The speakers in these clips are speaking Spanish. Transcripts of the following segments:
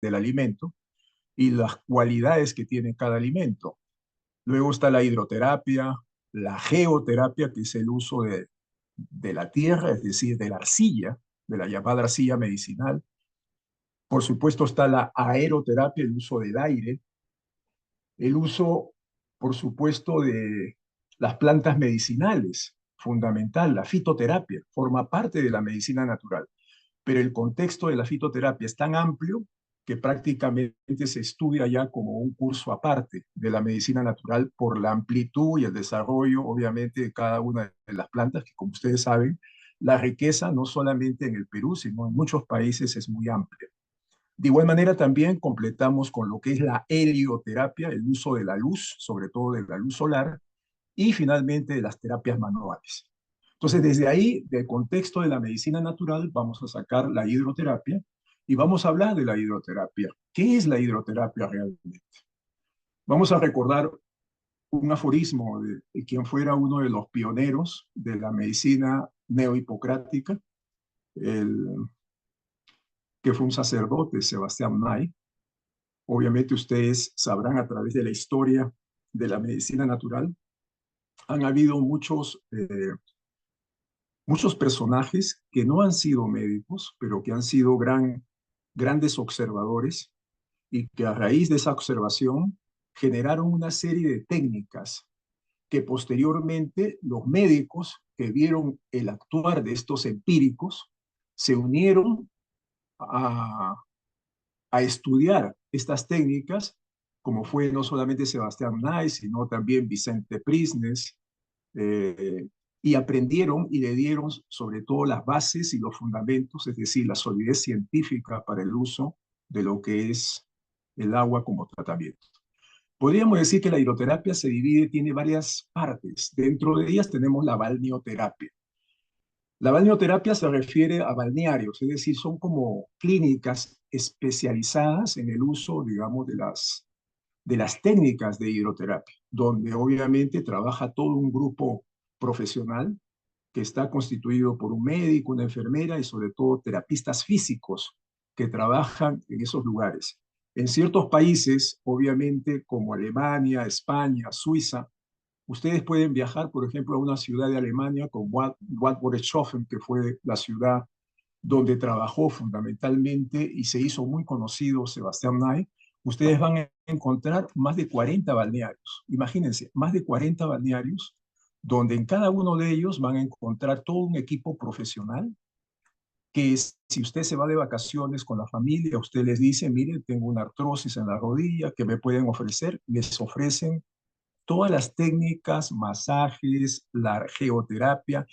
del alimento y las cualidades que tiene cada alimento. Luego está la hidroterapia, la geoterapia, que es el uso de la tierra, es decir, de la arcilla, de la llamada arcilla medicinal. Por supuesto está la aeroterapia, el uso del aire, el uso, por supuesto, de las plantas medicinales, fundamental, la fitoterapia, forma parte de la medicina natural, pero el contexto de la fitoterapia es tan amplio que prácticamente se estudia ya como un curso aparte de la medicina natural por la amplitud y el desarrollo, obviamente, de cada una de las plantas, que como ustedes saben, la riqueza no solamente en el Perú, sino en muchos países es muy amplia. De igual manera, también completamos con lo que es la helioterapia, el uso de la luz, sobre todo de la luz solar, y finalmente de las terapias manuales. Entonces, desde ahí, del contexto de la medicina natural, vamos a sacar la hidroterapia y vamos a hablar de la hidroterapia. ¿Qué es la hidroterapia realmente? Vamos a recordar un aforismo de quien fuera uno de los pioneros de la medicina neohipocrática, el, que fue un sacerdote, Sebastián May. Obviamente ustedes sabrán a través de la historia de la medicina natural, han habido muchos personajes que no han sido médicos, pero que han sido grandes observadores y que a raíz de esa observación generaron una serie de técnicas que posteriormente los médicos que vieron el actuar de estos empíricos se unieron a, a estudiar estas técnicas, como fue no solamente Sebastián Nay, sino también Vicente Prisnes, eh, y aprendieron y le dieron sobre todo las bases y los fundamentos, es decir, la solidez científica para el uso de lo que es el agua como tratamiento. Podríamos decir que la hidroterapia se divide, tiene varias partes. Dentro de ellas tenemos la balneoterapia. La balneoterapia se refiere a balnearios, es decir, son como clínicas especializadas en el uso, digamos, de las técnicas de hidroterapia, donde obviamente trabaja todo un grupo profesional que está constituido por un médico, una enfermera y sobre todo terapistas físicos que trabajan en esos lugares. En ciertos países, obviamente, como Alemania, España, Suiza, ustedes pueden viajar, por ejemplo, a una ciudad de Alemania como Wattworshofen, que fue la ciudad donde trabajó fundamentalmente y se hizo muy conocido Sebastián Nay. Ustedes van a encontrar más de 40 balnearios. Imagínense, más de 40 balnearios donde en cada uno de ellos van a encontrar todo un equipo profesional que si usted se va de vacaciones con la familia, usted les dice, mire, tengo una artrosis en la rodilla, ¿qué me pueden ofrecer? Les ofrecen todas las técnicas, masajes, la geoterapia.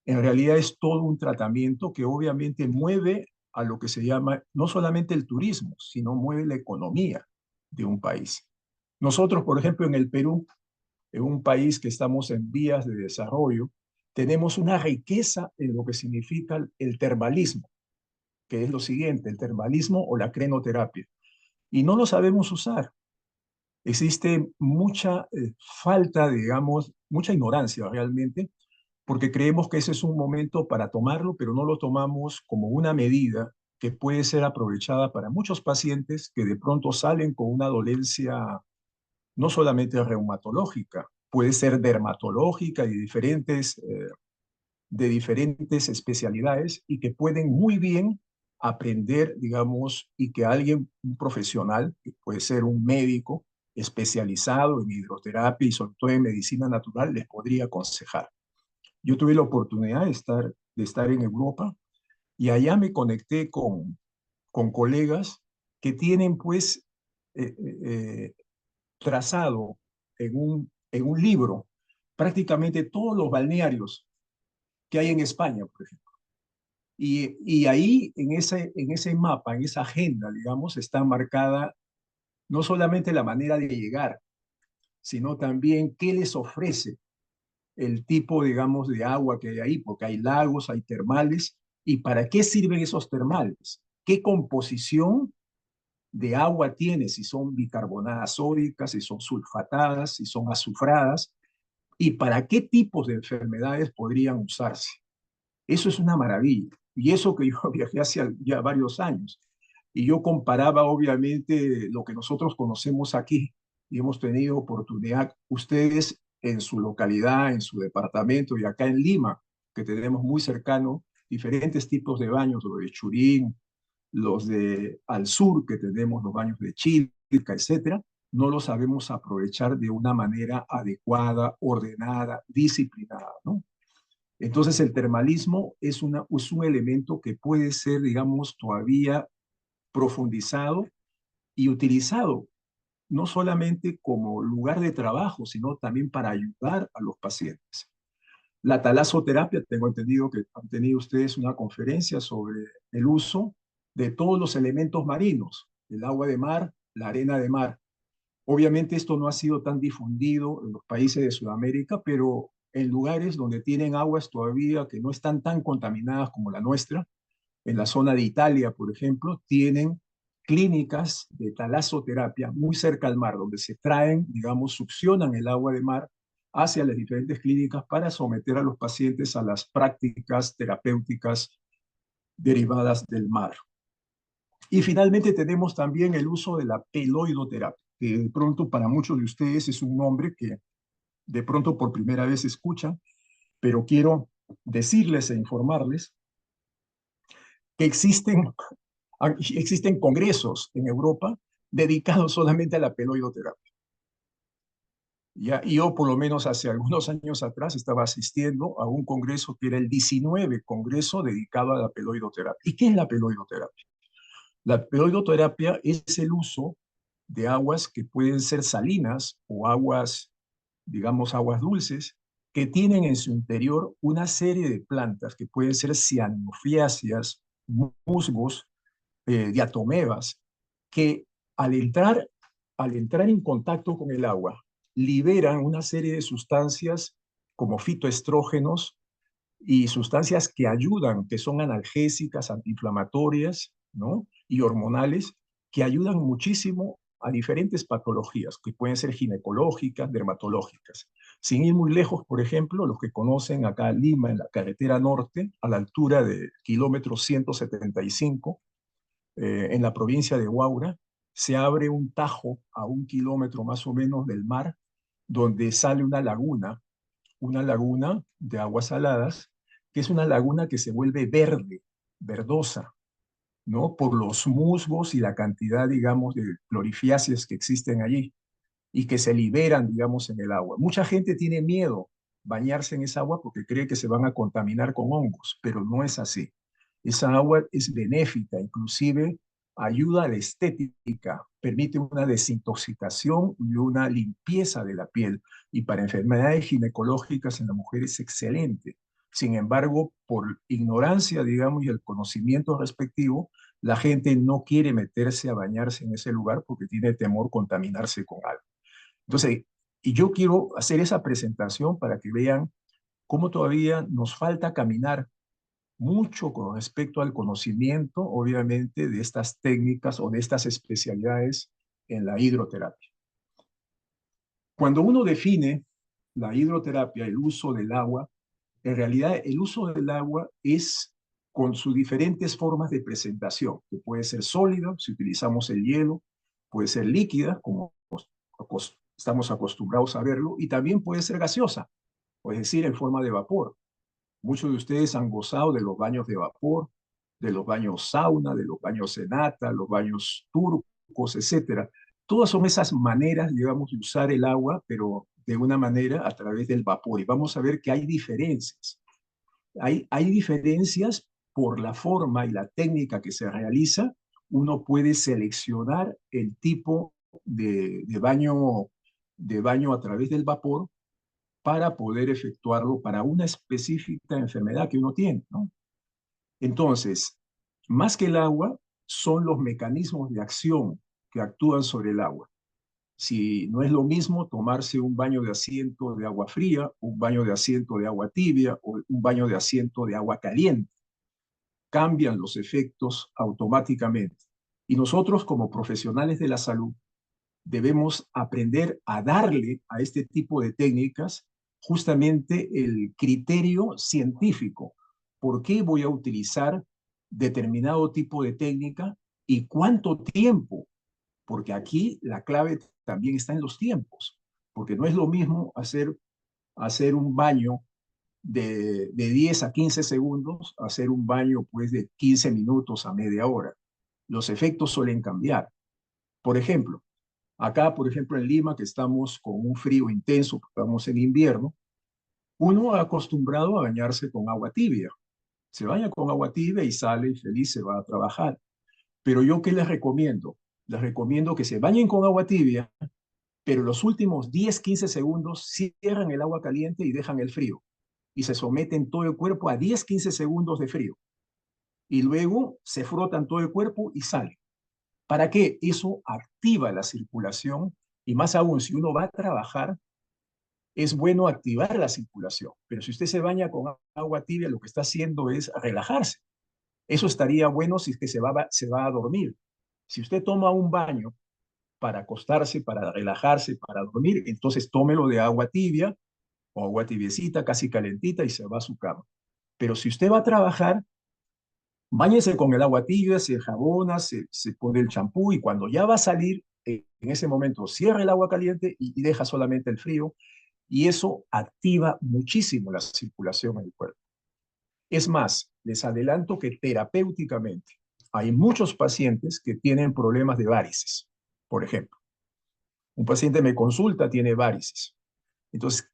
En realidad es todo un tratamiento que obviamente mueve a lo que se llama no solamente el turismo, sino mueve la economía de un país. Nosotros, por ejemplo, en el Perú, en un país que estamos en vías de desarrollo, tenemos una riqueza en lo que significa el termalismo, que es lo siguiente, el termalismo o la crenoterapia. Y no lo sabemos usar. Existe mucha falta, digamos, mucha ignorancia realmente, porque creemos que ese es un momento para tomarlo, pero no lo tomamos como una medida que puede ser aprovechada para muchos pacientes que de pronto salen con una dolencia no solamente reumatológica, puede ser dermatológica y de diferentes especialidades y que pueden muy bien aprender, digamos, y que alguien, un profesional, que puede ser un médico especializado en hidroterapia y sobre todo en medicina natural, les podría aconsejar. Yo tuve la oportunidad de estar en Europa y allá me conecté con colegas que tienen pues eh, eh, eh, trazado en un libro prácticamente todos los balnearios que hay en España, por ejemplo. Y ahí, en ese mapa, en esa agenda, digamos, está marcada no solamente la manera de llegar, sino también qué les ofrece el tipo, digamos, de agua que hay ahí, porque hay lagos, hay termales, y para qué sirven esos termales, qué composición de agua tiene, si son bicarbonadas sódicas, si son sulfatadas, si son azufradas, y para qué tipos de enfermedades podrían usarse. Eso es una maravilla. Y eso que yo viajé hace ya varios años. Y yo comparaba, obviamente, lo que nosotros conocemos aquí y hemos tenido oportunidad, ustedes en su localidad, en su departamento y acá en Lima, que tenemos muy cercano diferentes tipos de baños, los de Churín, los de al sur, que tenemos los baños de Chilca, etcétera, no los sabemos aprovechar de una manera adecuada, ordenada, disciplinada, ¿no? Entonces el termalismo es un elemento que puede ser, digamos, todavía profundizado y utilizado no solamente como lugar de trabajo, sino también para ayudar a los pacientes. La talasoterapia, tengo entendido que han tenido ustedes una conferencia sobre el uso de todos los elementos marinos, el agua de mar, la arena de mar. Obviamente esto no ha sido tan difundido en los países de Sudamérica, pero en lugares donde tienen aguas todavía que no están tan contaminadas como la nuestra, en la zona de Italia, por ejemplo, tienen clínicas de talasoterapia muy cerca al mar, donde se traen, digamos, succionan el agua de mar hacia las diferentes clínicas para someter a los pacientes a las prácticas terapéuticas derivadas del mar. Y finalmente tenemos también el uso de la peloidoterapia, que de pronto para muchos de ustedes es un nombre que de pronto por primera vez escuchan, pero quiero decirles e informarles que existen congresos en Europa dedicados solamente a la peloidoterapia. ¿Ya? Y yo por lo menos hace algunos años atrás estaba asistiendo a un congreso que era el 19 Congreso dedicado a la peloidoterapia. ¿Y qué es la peloidoterapia? La peloidoterapia es el uso de aguas que pueden ser salinas o aguas, digamos, aguas dulces, que tienen en su interior una serie de plantas que pueden ser cianofiáceas, musgos, diatomebas, que al entrar, al entrar en contacto con el agua, liberan una serie de sustancias como fitoestrógenos y sustancias que ayudan, que son analgésicas, antiinflamatorias, ¿no? Y hormonales, que ayudan muchísimo a diferentes patologías, que pueden ser ginecológicas, dermatológicas. Sin ir muy lejos, por ejemplo, los que conocen acá en Lima, en la carretera norte, a la altura del kilómetro 175, en la provincia de Huaura, se abre un tajo a 1 kilómetro más o menos del mar, donde sale una laguna de aguas saladas, que es una laguna que se vuelve verde, verdosa, ¿no? Por los musgos y la cantidad, digamos, de clorifiáceas que existen allí y que se liberan, digamos, en el agua. Mucha gente tiene miedo bañarse en esa agua porque cree que se van a contaminar con hongos, pero no es así. Esa agua es benéfica, inclusive ayuda a la estética, permite una desintoxicación y una limpieza de la piel. Y para enfermedades ginecológicas en la mujer es excelente. Sin embargo, por ignorancia, digamos, y el conocimiento respectivo, la gente no quiere meterse a bañarse en ese lugar porque tiene temor contaminarse con algo. Entonces, y yo quiero hacer esa presentación para que vean cómo todavía nos falta caminar mucho con respecto al conocimiento, obviamente, de estas técnicas o de estas especialidades en la hidroterapia. Cuando uno define la hidroterapia, el uso del agua, en realidad el uso del agua es con sus diferentes formas de presentación, que puede ser sólida, si utilizamos el hielo, puede ser líquida, como estamos acostumbrados a verlo, y también puede ser gaseosa, es decir, en forma de vapor. Muchos de ustedes han gozado de los baños de vapor, de los baños sauna, de los baños cenata, los baños turcos, etcétera. Todas son esas maneras, digamos, de usar el agua, pero de una manera a través del vapor. Y vamos a ver que hay diferencias. Hay diferencias por la forma y la técnica que se realiza. Uno puede seleccionar el tipo de baño a través del vapor para poder efectuarlo para una específica enfermedad que uno tiene, ¿no? Entonces, más que el agua, son los mecanismos de acción que actúan sobre el agua. Si no es lo mismo tomarse un baño de asiento de agua fría, un baño de asiento de agua tibia o un baño de asiento de agua caliente. Cambian los efectos automáticamente. Y nosotros como profesionales de la salud debemos aprender a darle a este tipo de técnicas justamente el criterio científico. ¿Por qué voy a utilizar determinado tipo de técnica ¿Y cuánto tiempo? Porque aquí la clave también está en los tiempos, porque no es lo mismo hacer un baño de 10 a 15 segundos, hacer un baño pues de 15 minutos a media hora. Los efectos suelen cambiar. Por ejemplo, acá, por ejemplo, en Lima, que estamos con un frío intenso, estamos en invierno, uno ha acostumbrado a bañarse con agua tibia. Se baña con agua tibia y sale y feliz se va a trabajar. Pero yo, ¿qué les recomiendo? Les recomiendo que se bañen con agua tibia, pero los últimos 10, 15 segundos cierran el agua caliente y dejan el frío. Y se someten todo el cuerpo a 10, 15 segundos de frío. Y luego se frotan todo el cuerpo y salen. ¿Para qué? Eso activa la circulación y más aún, si uno va a trabajar, es bueno activar la circulación. Pero si usted se baña con agua tibia, lo que está haciendo es relajarse. Eso estaría bueno si es que se va a dormir. Si usted toma un baño para acostarse, para relajarse, para dormir, entonces tómelo de agua tibia o agua tibiecita, casi calentita y se va a su cama. Pero si usted va a trabajar, báñese con el agua tibia, se jabona, se pone el champú y cuando ya va a salir, en ese momento cierra el agua caliente y deja solamente el frío y eso activa muchísimo la circulación en el cuerpo. Es más, les adelanto que terapéuticamente hay muchos pacientes que tienen problemas de varices, por ejemplo. Un paciente me consulta, tiene varices. Entonces,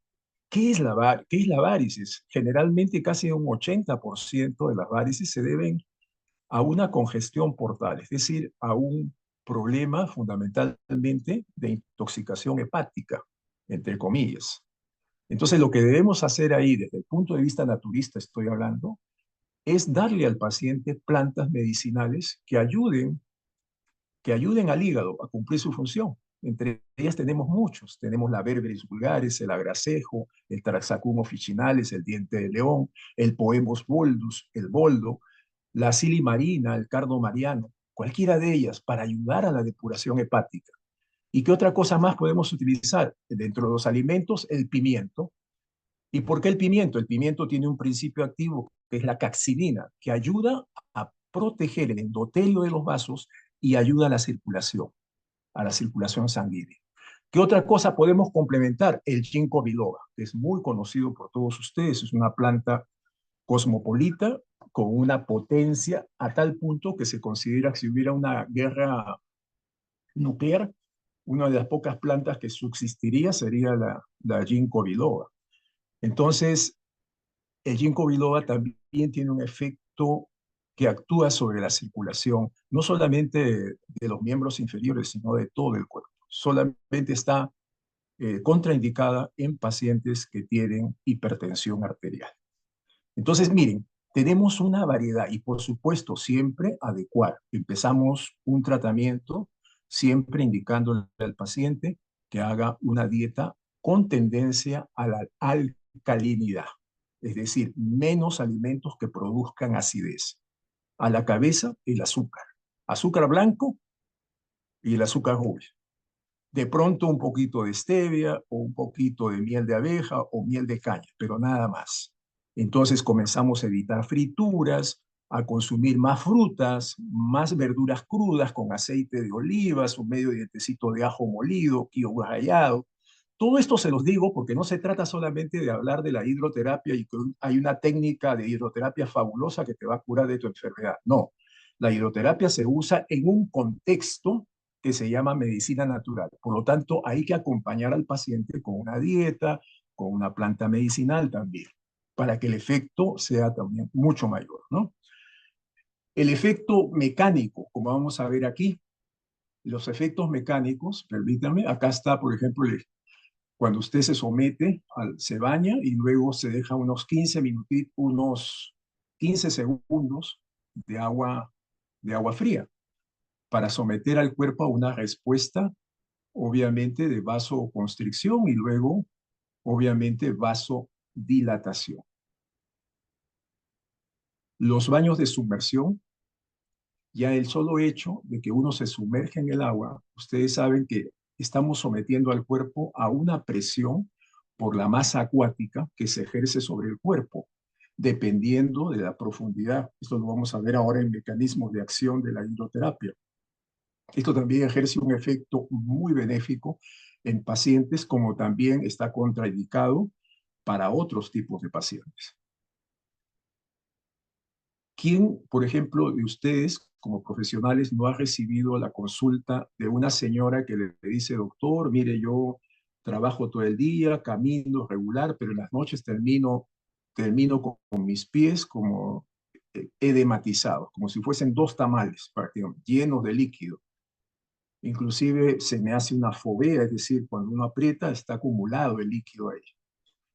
¿qué es la varices? Generalmente casi un 80% de las varices se deben a una congestión portal, es decir, a un problema fundamentalmente de intoxicación hepática, entre comillas. Entonces, lo que debemos hacer ahí, desde el punto de vista naturista estoy hablando, es darle al paciente plantas medicinales que ayuden al hígado a cumplir su función. Entre ellas tenemos muchos. Tenemos la Berberis vulgaris, el agracejo, el Taraxacum officinalis, el diente de león, el Poemus boldus, el boldo, la silimarina, el cardo mariano, cualquiera de ellas para ayudar a la depuración hepática. ¿Y qué otra cosa más podemos utilizar? Dentro de los alimentos, el pimiento. ¿Y por qué el pimiento? El pimiento tiene un principio activo que es la caxinina, que ayuda a proteger el endotelio de los vasos y ayuda a la circulación sanguínea. ¿Qué otra cosa podemos complementar? El ginkgo biloba, que es muy conocido por todos ustedes, es una planta cosmopolita con una potencia a tal punto que se considera que si hubiera una guerra nuclear, una de las pocas plantas que subsistiría sería la ginkgo biloba. Entonces, el ginkgo biloba también tiene un efecto que actúa sobre la circulación, no solamente de los miembros inferiores, sino de todo el cuerpo. Solamente está contraindicada en pacientes que tienen hipertensión arterial. Entonces, miren, tenemos una variedad y por supuesto siempre adecuar. Empezamos un tratamiento siempre indicándole al paciente que haga una dieta con tendencia a la alcalinidad, es decir, menos alimentos que produzcan acidez. A la cabeza, el azúcar. Azúcar blanco y el azúcar rubio. De pronto un poquito de stevia o un poquito de miel de abeja o miel de caña, pero nada más. Entonces comenzamos a evitar frituras, a consumir más frutas, más verduras crudas con aceite de olivas, un medio dientecito de ajo molido, kiwi rallado. Todo esto se los digo porque no se trata solamente de hablar de la hidroterapia y que hay una técnica de hidroterapia fabulosa que te va a curar de tu enfermedad. No, la hidroterapia se usa en un contexto que se llama medicina natural. Por lo tanto, hay que acompañar al paciente con una dieta, con una planta medicinal también, para que el efecto sea también mucho mayor, ¿no? El efecto mecánico, como vamos a ver aquí, los efectos mecánicos, permítame, acá está, por ejemplo, cuando usted se somete, se baña y luego se deja unos 15 minutitos, unos 15 segundos de agua fría para someter al cuerpo a una respuesta obviamente de vasoconstricción y luego, obviamente, vasodilatación. Los baños de sumersión, ya el solo hecho de que uno se sumerge en el agua, ustedes saben que estamos sometiendo al cuerpo a una presión por la masa acuática que se ejerce sobre el cuerpo, dependiendo de la profundidad. Esto lo vamos a ver ahora en mecanismos de acción de la hidroterapia. Esto también ejerce un efecto muy benéfico en pacientes, como también está contraindicado para otros tipos de pacientes. ¿Quién, por ejemplo, de ustedes como profesionales no ha recibido la consulta de una señora que le dice, doctor, mire, yo trabajo todo el día, camino regular, pero en las noches termino con mis pies como edematizados, como si fuesen dos tamales prácticamente, llenos de líquido? Inclusive se me hace una fovea, es decir, cuando uno aprieta está acumulado el líquido ahí.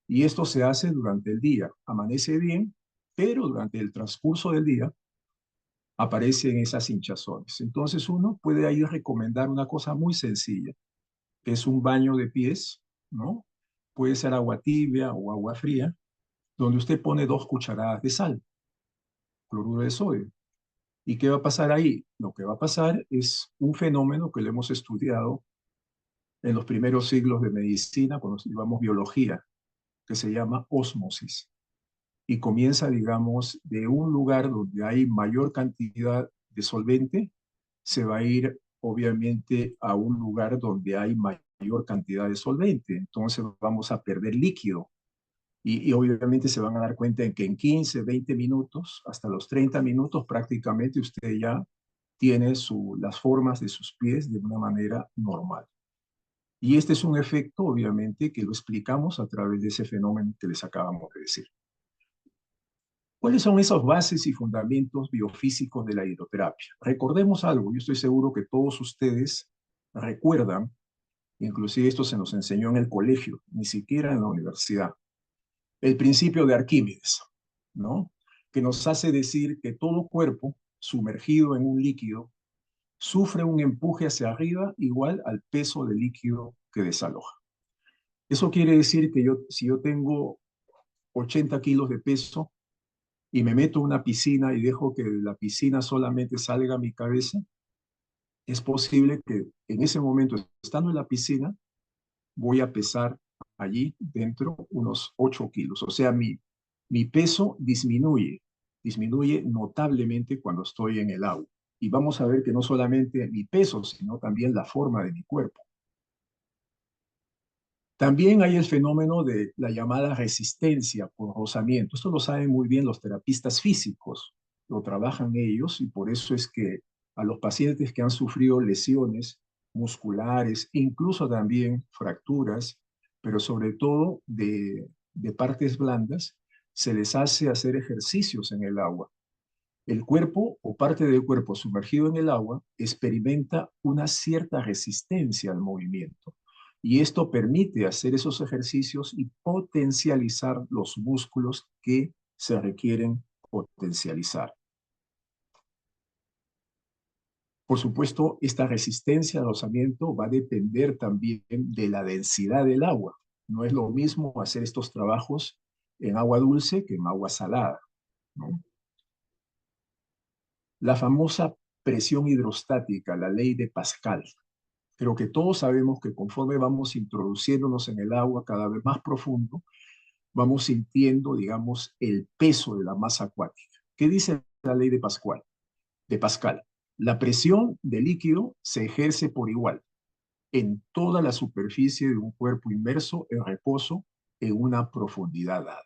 Y esto se hace durante el día. Amanece bien, pero durante el transcurso del día aparecen esas hinchazones. Entonces uno puede ahí recomendar una cosa muy sencilla, que es un baño de pies, ¿no? Puede ser agua tibia o agua fría, donde usted pone 2 cucharadas de sal, cloruro de sodio. ¿Y qué va a pasar ahí? Lo que va a pasar es un fenómeno que lo hemos estudiado en los primeros siglos de medicina, cuando llevamos biología, que se llama ósmosis. Y comienza, digamos, de un lugar donde hay mayor cantidad de solvente, se va a ir obviamente a un lugar donde hay mayor cantidad de solvente. Entonces vamos a perder líquido. Y obviamente se van a dar cuenta en que en 15, 20 minutos, hasta los 30 minutos, prácticamente usted ya tiene las formas de sus pies de una manera normal. Y este es un efecto, obviamente, que lo explicamos a través de ese fenómeno que les acabamos de decir. ¿Cuáles son esas bases y fundamentos biofísicos de la hidroterapia? Recordemos algo, yo estoy seguro que todos ustedes recuerdan, inclusive esto se nos enseñó en el colegio, ni siquiera en la universidad, el principio de Arquímedes, ¿no? Que nos hace decir que todo cuerpo sumergido en un líquido sufre un empuje hacia arriba igual al peso del líquido que desaloja. Eso quiere decir que si yo tengo 80 kilos de peso y me meto a una piscina y dejo que de la piscina solamente salga mi cabeza, es posible que en ese momento, estando en la piscina, voy a pesar allí dentro unos 8 kilos. O sea, mi peso disminuye notablemente cuando estoy en el agua. Y vamos a ver que no solamente mi peso, sino también la forma de mi cuerpo. También hay el fenómeno de la llamada resistencia por rozamiento. Esto lo saben muy bien los terapistas físicos, lo trabajan ellos y por eso es que a los pacientes que han sufrido lesiones musculares, incluso también fracturas, pero sobre todo de partes blandas, se les hace hacer ejercicios en el agua. El cuerpo o parte del cuerpo sumergido en el agua experimenta una cierta resistencia al movimiento y esto permite hacer esos ejercicios y potencializar los músculos que se requieren potencializar. Por supuesto, esta resistencia al rozamiento va a depender también de la densidad del agua. No es lo mismo hacer estos trabajos en agua dulce que en agua salada, ¿no? La famosa presión hidrostática, la ley de Pascal. Creo que todos sabemos que conforme vamos introduciéndonos en el agua cada vez más profundo, vamos sintiendo, digamos, el peso de la masa acuática. ¿Qué dice la ley de Pascal? De Pascal. La presión del líquido se ejerce por igual en toda la superficie de un cuerpo inmerso en reposo en una profundidad dada.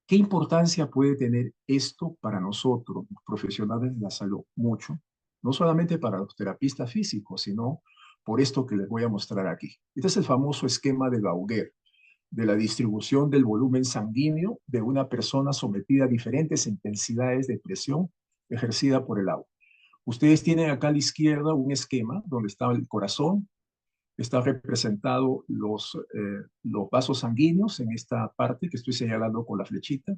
¿Qué importancia puede tener esto para nosotros, los profesionales de la salud? Mucho. No solamente para los terapistas físicos, sino por esto que les voy a mostrar aquí. Este es el famoso esquema de Gauguer, de la distribución del volumen sanguíneo de una persona sometida a diferentes intensidades de presión ejercida por el agua. Ustedes tienen acá a la izquierda un esquema donde está el corazón, está representado los vasos sanguíneos en esta parte que estoy señalando con la flechita.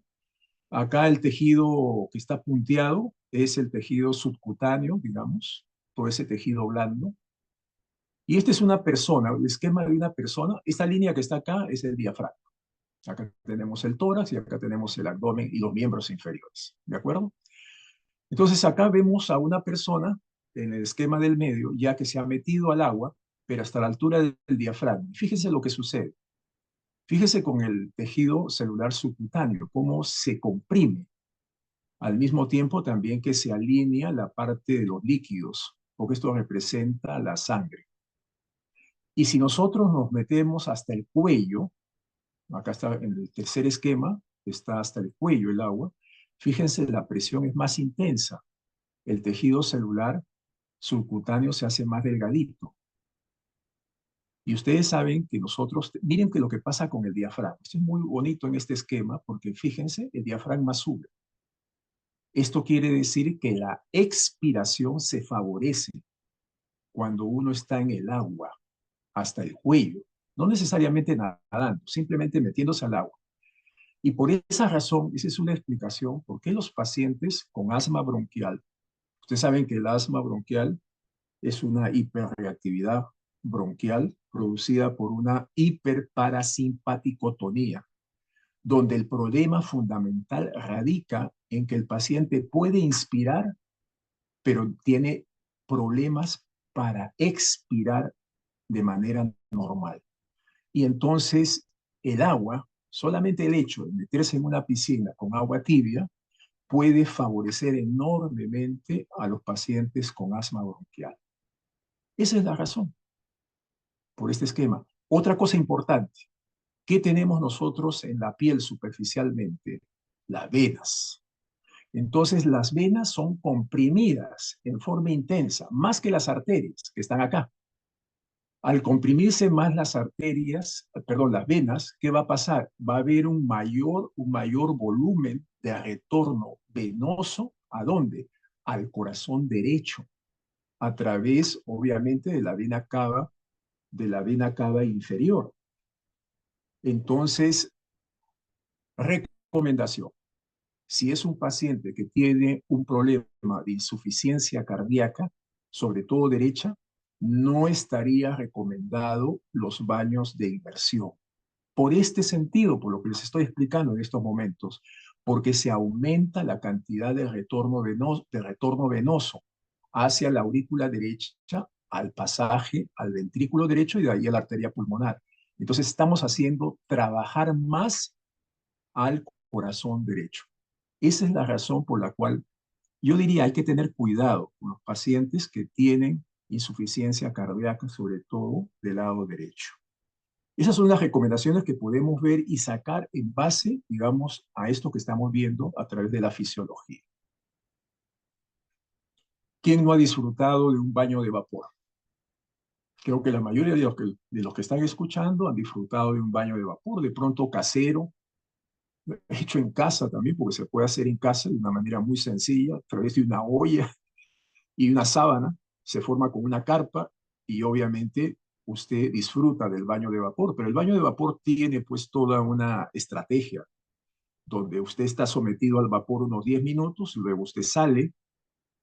Acá el tejido que está punteado es el tejido subcutáneo, digamos, todo ese tejido blando. Y esta es una persona, el esquema de una persona. Esta línea que está acá es el diafragma. Acá tenemos el tórax y acá tenemos el abdomen y los miembros inferiores. ¿De acuerdo? Entonces acá vemos a una persona en el esquema del medio, ya que se ha metido al agua, pero hasta la altura del diafragma. Fíjese lo que sucede. Fíjese con el tejido celular subcutáneo, cómo se comprime al mismo tiempo también que se alinea la parte de los líquidos porque esto representa la sangre. Y si nosotros nos metemos hasta el cuello, acá está en el tercer esquema, está hasta el cuello el agua, fíjense, la presión es más intensa. El tejido celular subcutáneo se hace más delgadito. Y ustedes saben que nosotros, miren que lo que pasa con el diafragma. Esto es muy bonito en este esquema porque fíjense, el diafragma sube. Esto quiere decir que la expiración se favorece cuando uno está en el agua hasta el cuello, no necesariamente nadando, simplemente metiéndose al agua. Y por esa razón, esa es una explicación por qué los pacientes con asma bronquial, ustedes saben que el asma bronquial es una hiperreactividad bronquial producida por una hiperparasimpaticotonía, donde el problema fundamental radica en que el paciente puede inspirar, pero tiene problemas para expirar de manera normal. Y entonces el agua, solamente el hecho de meterse en una piscina con agua tibia, puede favorecer enormemente a los pacientes con asma bronquial. Esa es la razón por este esquema. Otra cosa importante, ¿qué tenemos nosotros en la piel superficialmente? Las venas. Entonces las venas son comprimidas en forma intensa, más que las arterias que están acá. Al comprimirse más las arterias, perdón, las venas, ¿qué va a pasar? Va a haber un mayor volumen de retorno venoso. ¿A dónde? Al corazón derecho, a través, obviamente, de la vena cava inferior. Entonces, recomendación. Si es un paciente que tiene un problema de insuficiencia cardíaca, sobre todo derecha, no estaría recomendado los baños de inmersión. Por este sentido, por lo que les estoy explicando en estos momentos, porque se aumenta la cantidad de retorno venoso hacia la aurícula derecha, al pasaje al ventrículo derecho y de ahí a la arteria pulmonar. Entonces estamos haciendo trabajar más al corazón derecho. Esa es la razón por la cual yo diría hay que tener cuidado con los pacientes que tienen insuficiencia cardíaca, sobre todo del lado derecho. Esas son las recomendaciones que podemos ver y sacar en base, digamos, a esto que estamos viendo a través de la fisiología. ¿Quién no ha disfrutado de un baño de vapor? Creo que la mayoría de los que están escuchando han disfrutado de un baño de vapor, de pronto casero, hecho en casa también, porque se puede hacer en casa de una manera muy sencilla, a través de una olla y una sábana, se forma con una carpa y obviamente usted disfruta del baño de vapor, pero el baño de vapor tiene pues toda una estrategia donde usted está sometido al vapor unos 10 minutos, luego usted sale,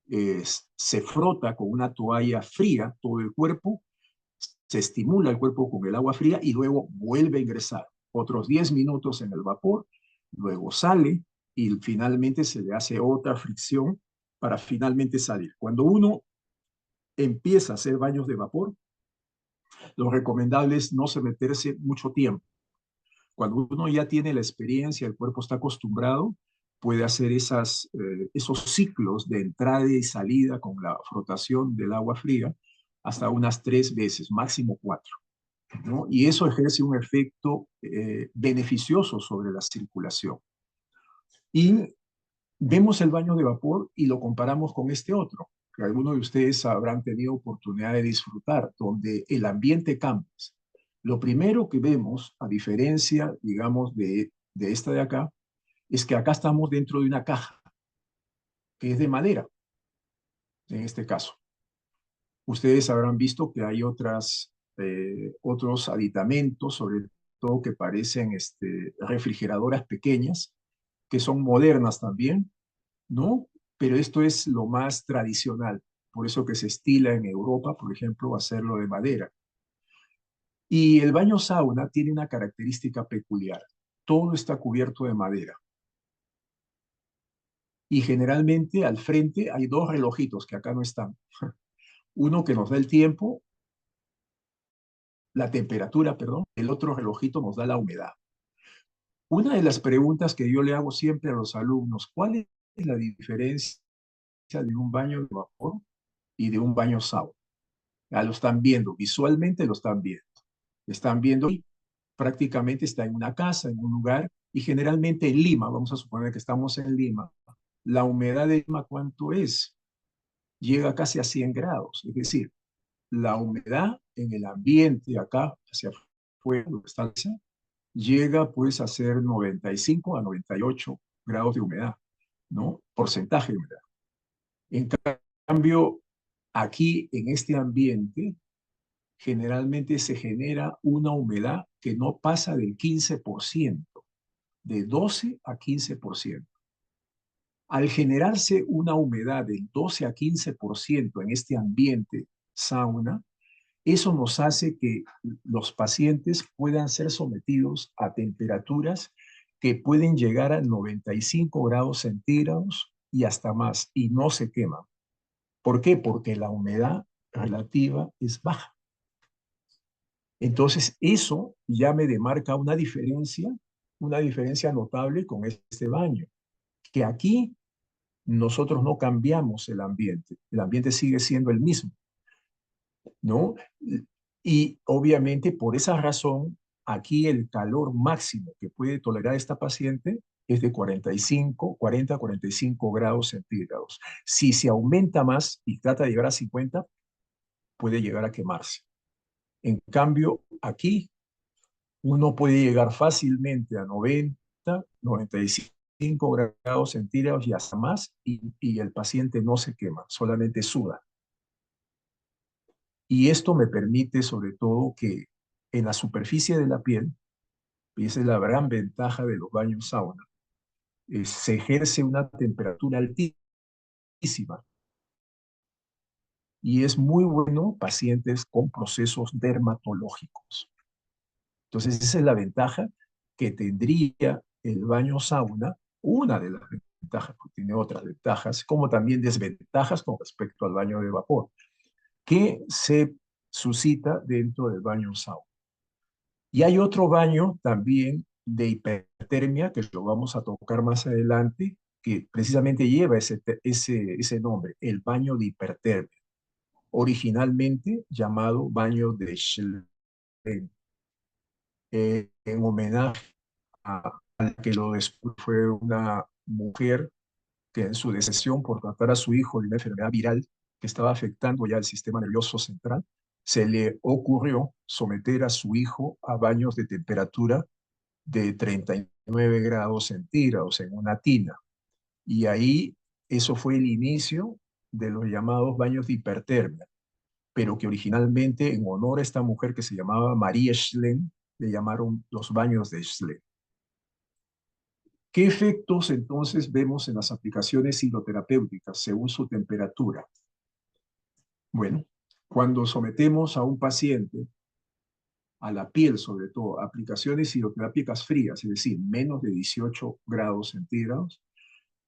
se frota con una toalla fría todo el cuerpo, se estimula el cuerpo con el agua fría y luego vuelve a ingresar otros 10 minutos en el vapor, luego sale y finalmente se le hace otra fricción para finalmente salir. Cuando uno empieza a hacer baños de vapor, lo recomendable es no se meterse mucho tiempo. Cuando uno ya tiene la experiencia, el cuerpo está acostumbrado, puede hacer esos ciclos de entrada y salida con la frotación del agua fría hasta unas 3 veces, máximo 4, ¿no? Y eso ejerce un efecto beneficioso sobre la circulación. Y vemos el baño de vapor y lo comparamos con este otro, que algunos de ustedes habrán tenido oportunidad de disfrutar, donde el ambiente cambia. Lo primero que vemos, a diferencia, digamos, de esta de acá, es que acá estamos dentro de una caja, que es de madera, en este caso. Ustedes habrán visto que hay otros aditamentos, sobre todo que parecen refrigeradoras pequeñas, que son modernas también, ¿no? Pero esto es lo más tradicional, por eso que se estila en Europa, por ejemplo, hacerlo de madera. Y el baño sauna tiene una característica peculiar. Todo está cubierto de madera. Y generalmente al frente hay dos relojitos que acá no están. Uno que nos da el tiempo, la temperatura, perdón, el otro relojito nos da la humedad. Una de las preguntas que yo le hago siempre a los alumnos, ¿cuál es la diferencia de un baño de vapor y de un baño sauna. Ya lo están viendo, visualmente lo están viendo. Están viendo y prácticamente está en una casa, en un lugar, y generalmente en Lima, vamos a suponer que estamos en Lima, la humedad de Lima, ¿cuánto es? Llega casi a 100 grados, es decir, la humedad en el ambiente acá, hacia afuera, lo que está, llega pues a ser 95 a 98 grados de humedad, ¿no? Porcentaje de humedad. En cambio, aquí en este ambiente, generalmente se genera una humedad que no pasa del 15%, de 12 a 15%. Al generarse una humedad del 12 a 15% en este ambiente sauna, eso nos hace que los pacientes puedan ser sometidos a temperaturas que pueden llegar a 95 grados centígrados y hasta más, y no se queman. ¿Por qué? Porque la humedad relativa es baja. Entonces, eso ya me demarca una diferencia notable con este baño, que aquí nosotros no cambiamos el ambiente sigue siendo el mismo, ¿no? Y obviamente por esa razón, aquí el calor máximo que puede tolerar esta paciente es de 40 a 45 grados centígrados. Si se aumenta más y trata de llegar a 50, puede llegar a quemarse. En cambio, aquí uno puede llegar fácilmente a 90, 95 grados centígrados y hasta más, y el paciente no se quema, solamente suda. Y esto me permite sobre todo que en la superficie de la piel, y esa es la gran ventaja de los baños sauna, se ejerce una temperatura altísima y es muy bueno pacientes con procesos dermatológicos. Entonces esa es la ventaja que tendría el baño sauna, una de las ventajas, porque tiene otras ventajas, como también desventajas con respecto al baño de vapor, que se suscita dentro del baño sauna. Y hay otro baño también de hipertermia, que lo vamos a tocar más adelante, que precisamente lleva ese nombre, el baño de hipertermia, originalmente llamado baño de Schlein, en homenaje a la que lo después fue una mujer que en su decisión por tratar a su hijo de una enfermedad viral que estaba afectando ya el sistema nervioso central, se le ocurrió someter a su hijo a baños de temperatura de 39 grados centígrados en una tina. Y ahí eso fue el inicio de los llamados baños de hipertermia, pero que originalmente en honor a esta mujer que se llamaba María Schlein, le llamaron los baños de Schlein. ¿Qué efectos entonces vemos en las aplicaciones hidroterapéuticas según su temperatura? Bueno, cuando sometemos a un paciente, a la piel sobre todo, aplicaciones hidroterápicas frías, es decir, menos de 18 grados centígrados,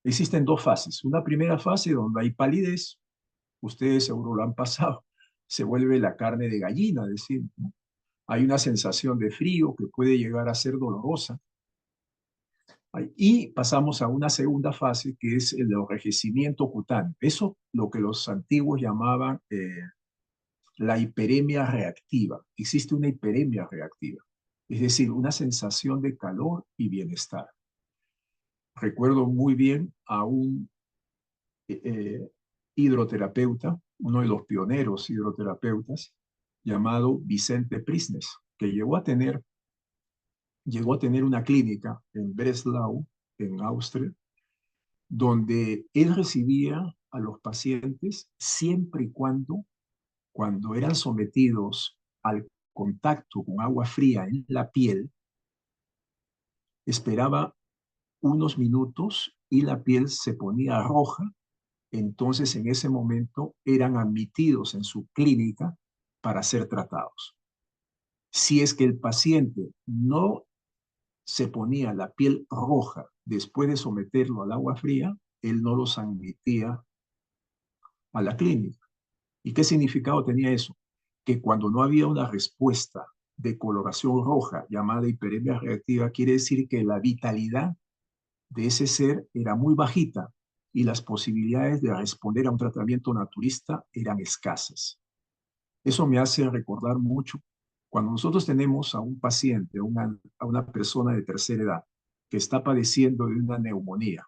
existen dos fases. Una primera fase donde hay palidez, ustedes seguro lo han pasado, se vuelve la carne de gallina, decir, ¿no? Hay una sensación de frío que puede llegar a ser dolorosa. Y pasamos a una segunda fase que es el enrojecimiento cutáneo. Eso lo que los antiguos llamaban la hiperemia reactiva. Existe una hiperemia reactiva, es decir, una sensación de calor y bienestar. Recuerdo muy bien a un hidroterapeuta, uno de los pioneros hidroterapeutas, llamado Vicente Prisnes, que llegó a tener una clínica en Breslau, en Austria, donde él recibía a los pacientes siempre y cuando eran sometidos al contacto con agua fría en la piel, esperaba unos minutos y la piel se ponía roja. Entonces en ese momento eran admitidos en su clínica para ser tratados. Si es que el paciente no se ponía la piel roja después de someterlo al agua fría, él no los admitía a la clínica. ¿Y qué significado tenía eso? Que cuando no había una respuesta de coloración roja llamada hiperemia reactiva, quiere decir que la vitalidad de ese ser era muy bajita y las posibilidades de responder a un tratamiento naturista eran escasas. Eso me hace recordar mucho cuando nosotros tenemos a un paciente, a una persona de tercera edad que está padeciendo de una neumonía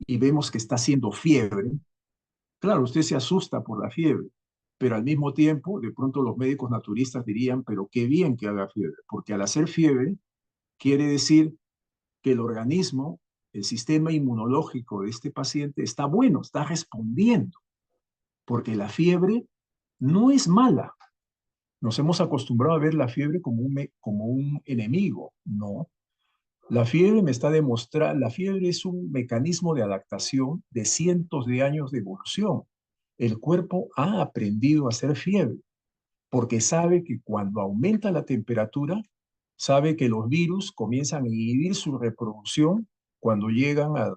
y vemos que está haciendo fiebre. Claro, usted se asusta por la fiebre, pero al mismo tiempo, de pronto los médicos naturistas dirían, pero qué bien que haga fiebre, porque al hacer fiebre quiere decir que el organismo, el sistema inmunológico de este paciente está bueno, está respondiendo, porque la fiebre no es mala. Nos hemos acostumbrado a ver la fiebre como un enemigo. No, la fiebre me está demostrando, la fiebre es un mecanismo de adaptación de cientos de años de evolución. El cuerpo ha aprendido a hacer fiebre porque sabe que cuando aumenta la temperatura, sabe que los virus comienzan a inhibir su reproducción cuando llegan a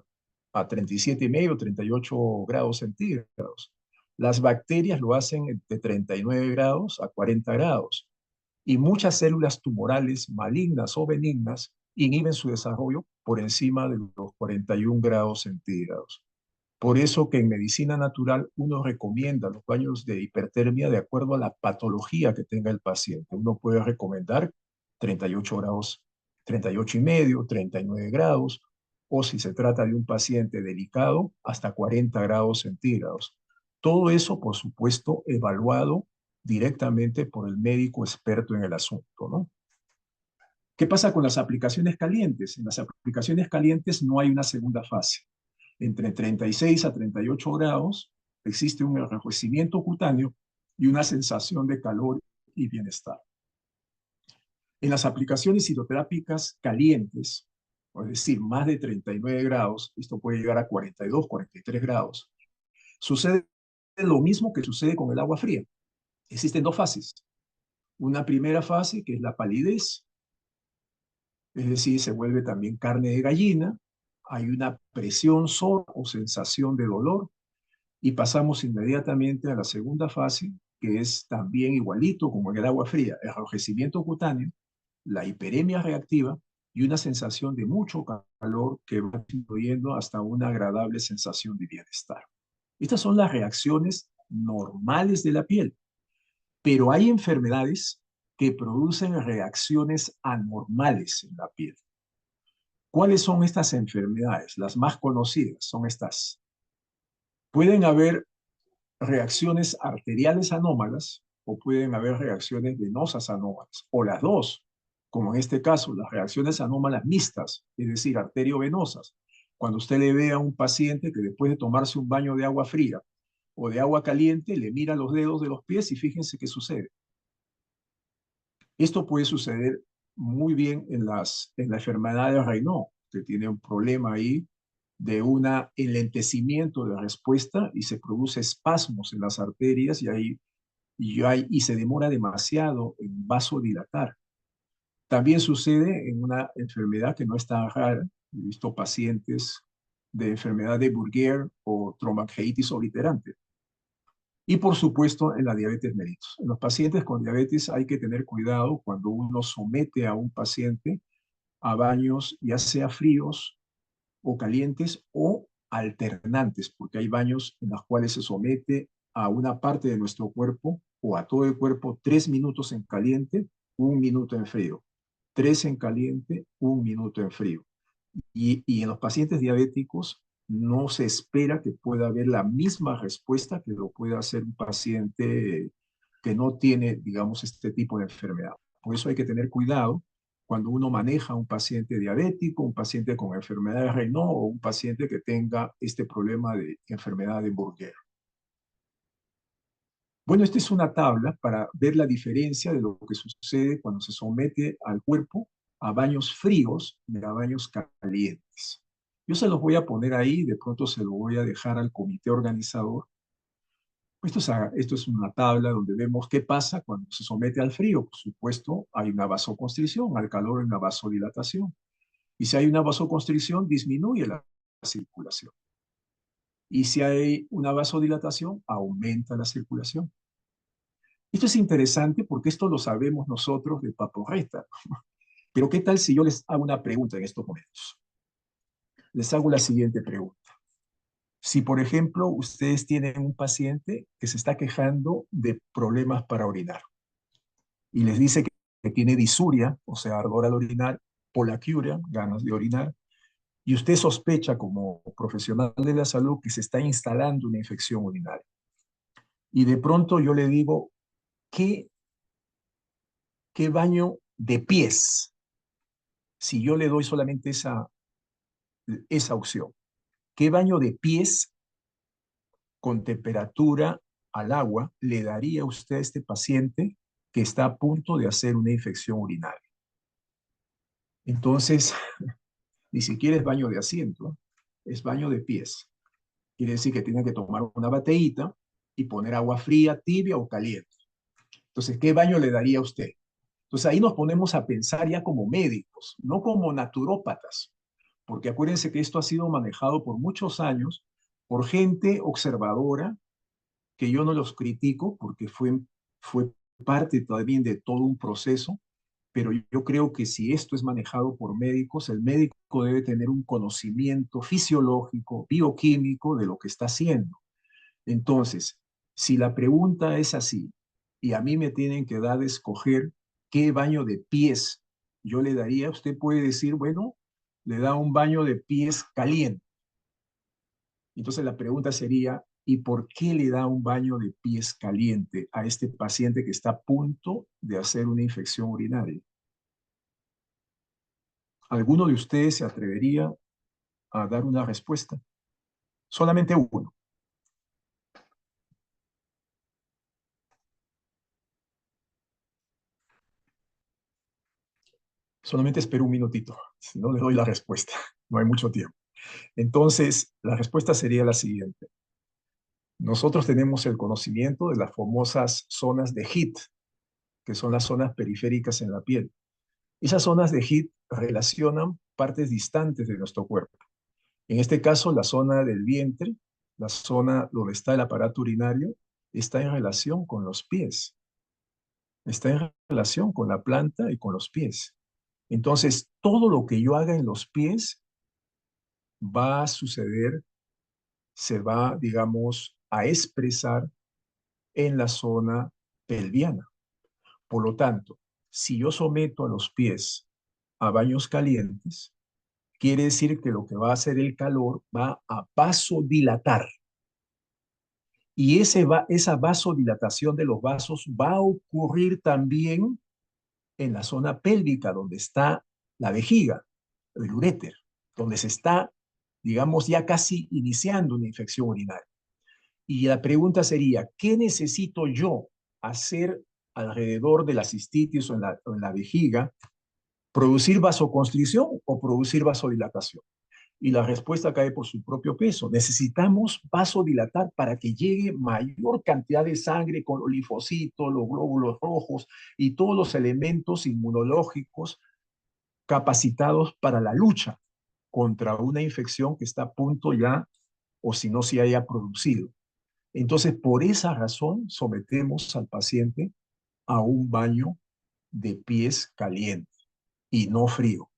37,5, 38 grados centígrados. Las bacterias lo hacen de 39 grados a 40 grados y muchas células tumorales malignas o benignas inhiben su desarrollo por encima de los 41 grados centígrados. Por eso que en medicina natural uno recomienda los baños de hipertermia de acuerdo a la patología que tenga el paciente. Uno puede recomendar 38 grados, 38,5, 39 grados, o si se trata de un paciente delicado, hasta 40 grados centígrados. Todo eso, por supuesto, evaluado directamente por el médico experto en el asunto, ¿no? ¿Qué pasa con las aplicaciones calientes? En las aplicaciones calientes no hay una segunda fase. Entre 36 a 38 grados existe un enrojecimiento cutáneo y una sensación de calor y bienestar. En las aplicaciones hidroterápicas calientes, es decir, más de 39 grados, esto puede llegar a 42, 43 grados, sucede lo mismo que sucede con el agua fría. Existen dos fases. Una primera fase que es la palidez, es decir, se vuelve también carne de gallina, hay una presión sola o sensación de dolor, y pasamos inmediatamente a la segunda fase, que es también igualito como en el agua fría, el enrojecimiento cutáneo, la hiperemia reactiva y una sensación de mucho calor que va disminuyendo hasta una agradable sensación de bienestar. Estas son las reacciones normales de la piel, pero hay enfermedades que producen reacciones anormales en la piel. ¿Cuáles son estas enfermedades? Las más conocidas son estas. Pueden haber reacciones arteriales anómalas o pueden haber reacciones venosas anómalas, o las dos, como en este caso, las reacciones anómalas mixtas, es decir, arteriovenosas. Cuando usted le ve a un paciente que después de tomarse un baño de agua fría o de agua caliente, le mira los dedos de los pies y fíjense qué sucede. Esto puede suceder muy bien en la enfermedad de Raynaud, que tiene un problema ahí de un enlentecimiento de respuesta y se produce espasmos en las arterias y se demora demasiado en vasodilatar. También sucede en una enfermedad que no es tan rara. He visto pacientes de enfermedad de Buerger o tromboangeitis obliterante. Y por supuesto en la diabetes mellitus. En los pacientes con diabetes hay que tener cuidado cuando uno somete a un paciente a baños ya sea fríos o calientes o alternantes, porque hay baños en los cuales se somete a una parte de nuestro cuerpo o a todo el cuerpo 3 minutos en caliente, 1 minuto en frío. 3 en caliente, 1 minuto en frío. Y en los pacientes diabéticos no se espera que pueda haber la misma respuesta que lo pueda hacer un paciente que no tiene, digamos, este tipo de enfermedad. Por eso hay que tener cuidado cuando uno maneja a un paciente diabético, un paciente con enfermedad de Raynaud o un paciente que tenga este problema de enfermedad de Buerger. Bueno, esta es una tabla para ver la diferencia de lo que sucede cuando se somete al cuerpo a baños fríos y a baños calientes. Yo se los voy a poner ahí, de pronto se lo voy a dejar al comité organizador. Esto es una tabla donde vemos qué pasa cuando se somete al frío. Por supuesto, hay una vasoconstricción, al calor hay una vasodilatación. Y si hay una vasoconstricción, disminuye la circulación. Y si hay una vasodilatación, aumenta la circulación. Esto es interesante porque esto lo sabemos nosotros de Paporreta. Pero ¿qué tal si yo les hago una pregunta en estos momentos? Les hago la siguiente pregunta. Si, por ejemplo, ustedes tienen un paciente que se está quejando de problemas para orinar y les dice que tiene disuria, o sea, ardor al orinar, polaquiuria, ganas de orinar, y usted sospecha como profesional de la salud que se está instalando una infección urinaria. Y de pronto yo le digo, ¿qué, qué baño de pies? Si yo le doy solamente esa opción, ¿qué baño de pies con temperatura al agua le daría a usted a este paciente que está a punto de hacer una infección urinaria? Entonces, ni siquiera es baño de asiento, es baño de pies. Quiere decir que tiene que tomar una bateíta y poner agua fría, tibia o caliente. Entonces, ¿qué baño le daría a usted? Entonces ahí nos ponemos a pensar ya como médicos, no como naturópatas, porque acuérdense que esto ha sido manejado por muchos años por gente observadora, que yo no los critico porque fue parte también de todo un proceso, pero yo creo que si esto es manejado por médicos, el médico debe tener un conocimiento fisiológico, bioquímico de lo que está haciendo. Entonces, si la pregunta es así, y a mí me tienen que dar de escoger qué baño de pies yo le daría, usted puede decir, bueno, le da un baño de pies caliente. Entonces la pregunta sería, ¿y por qué le da un baño de pies caliente a este paciente que está a punto de hacer una infección urinaria? ¿Alguno de ustedes se atrevería a dar una respuesta? Solamente uno. Solamente espero un minutito, si no le doy la respuesta. No hay mucho tiempo. Entonces, la respuesta sería la siguiente. Nosotros tenemos el conocimiento de las famosas zonas de HIT, que son las zonas periféricas en la piel. Esas zonas de HIT relacionan partes distantes de nuestro cuerpo. En este caso, la zona del vientre, la zona donde está el aparato urinario, está en relación con los pies, está en relación con la planta y con los pies. Entonces, todo lo que yo haga en los pies va a suceder, se va, digamos, a expresar en la zona pelviana. Por lo tanto, si yo someto a los pies a baños calientes, quiere decir que lo que va a hacer el calor va a vasodilatar. Y esa vasodilatación de los vasos va a ocurrir también en la zona pélvica, donde está la vejiga, el uréter, donde se está, digamos, ya casi iniciando una infección urinaria. Y la pregunta sería, ¿qué necesito yo hacer alrededor de la cistitis o en la vejiga? ¿Producir vasoconstricción o producir vasodilatación? Y la respuesta cae por su propio peso. Necesitamos vasodilatar para que llegue mayor cantidad de sangre con los linfocitos, los glóbulos rojos y todos los elementos inmunológicos capacitados para la lucha contra una infección que está a punto ya, o si no se haya producido. Entonces, por esa razón, sometemos al paciente a un baño de pies caliente y no frío.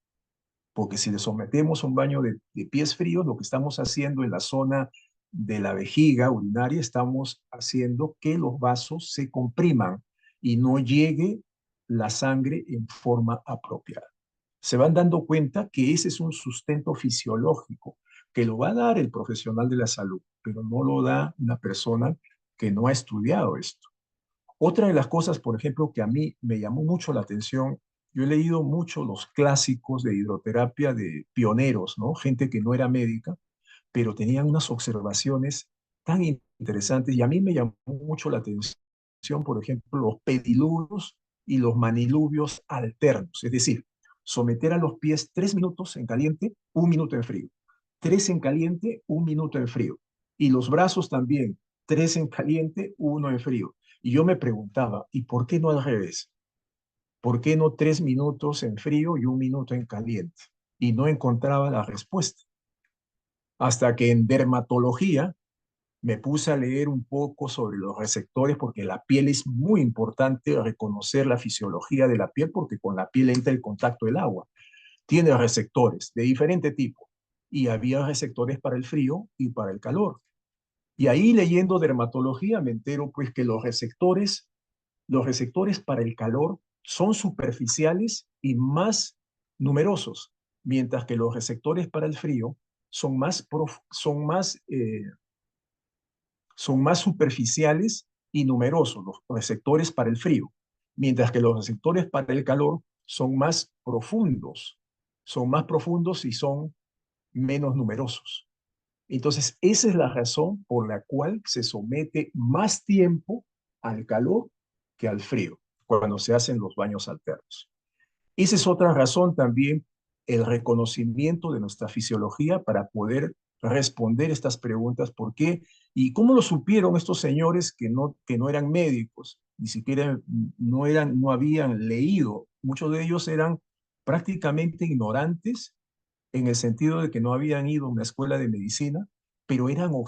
Porque si le sometemos a un baño de pies fríos, lo que estamos haciendo en la zona de la vejiga urinaria, estamos haciendo que los vasos se compriman y no llegue la sangre en forma apropiada. Se van dando cuenta que ese es un sustento fisiológico que lo va a dar el profesional de la salud, pero no lo da una persona que no ha estudiado esto. Otra de las cosas, por ejemplo, que a mí me llamó mucho la atención, yo he leído mucho los clásicos de hidroterapia de pioneros, ¿no? Gente que no era médica, pero tenían unas observaciones tan interesantes y a mí me llamó mucho la atención, por ejemplo, los pediluvios y los maniluvios alternos, es decir, someter a los pies 3 minutos en caliente, 1 minuto en frío, 3 en caliente, 1 minuto en frío, y los brazos también, 3 en caliente, 1 en frío. Y yo me preguntaba, ¿y por qué no al revés? ¿Por qué no 3 minutos en frío y 1 minuto en caliente? Y no encontraba la respuesta. Hasta que en dermatología me puse a leer un poco sobre los receptores, porque la piel es muy importante reconocer la fisiología de la piel, porque con la piel entra el contacto del agua. Tiene receptores de diferente tipo. y había receptores para el frío y para el calor. Y ahí leyendo dermatología me entero pues que los receptores para el calor son superficiales y más numerosos, mientras que los receptores para el frío son son más superficiales y numerosos, los receptores para el frío, mientras que los receptores para el calor son más profundos y son menos numerosos. Entonces, esa es la razón por la cual se somete más tiempo al calor que al frío cuando se hacen los baños alternos. Esa es otra razón también, el reconocimiento de nuestra fisiología para poder responder estas preguntas. ¿Por qué? ¿Y cómo lo supieron estos señores que no eran médicos? Ni siquiera no habían leído. Muchos de ellos eran prácticamente ignorantes en el sentido de que no habían ido a una escuela de medicina, pero eran muy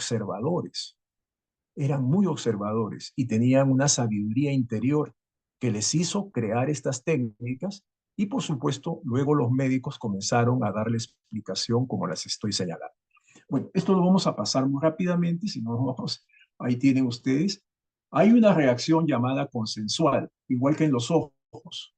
observadores y tenían una sabiduría interior que les hizo crear estas técnicas y por supuesto luego los médicos comenzaron a darle explicación como las estoy señalando. Bueno, esto lo vamos a pasar muy rápidamente, si no vamos, ahí tienen ustedes. Hay una reacción llamada consensual, igual que en los ojos.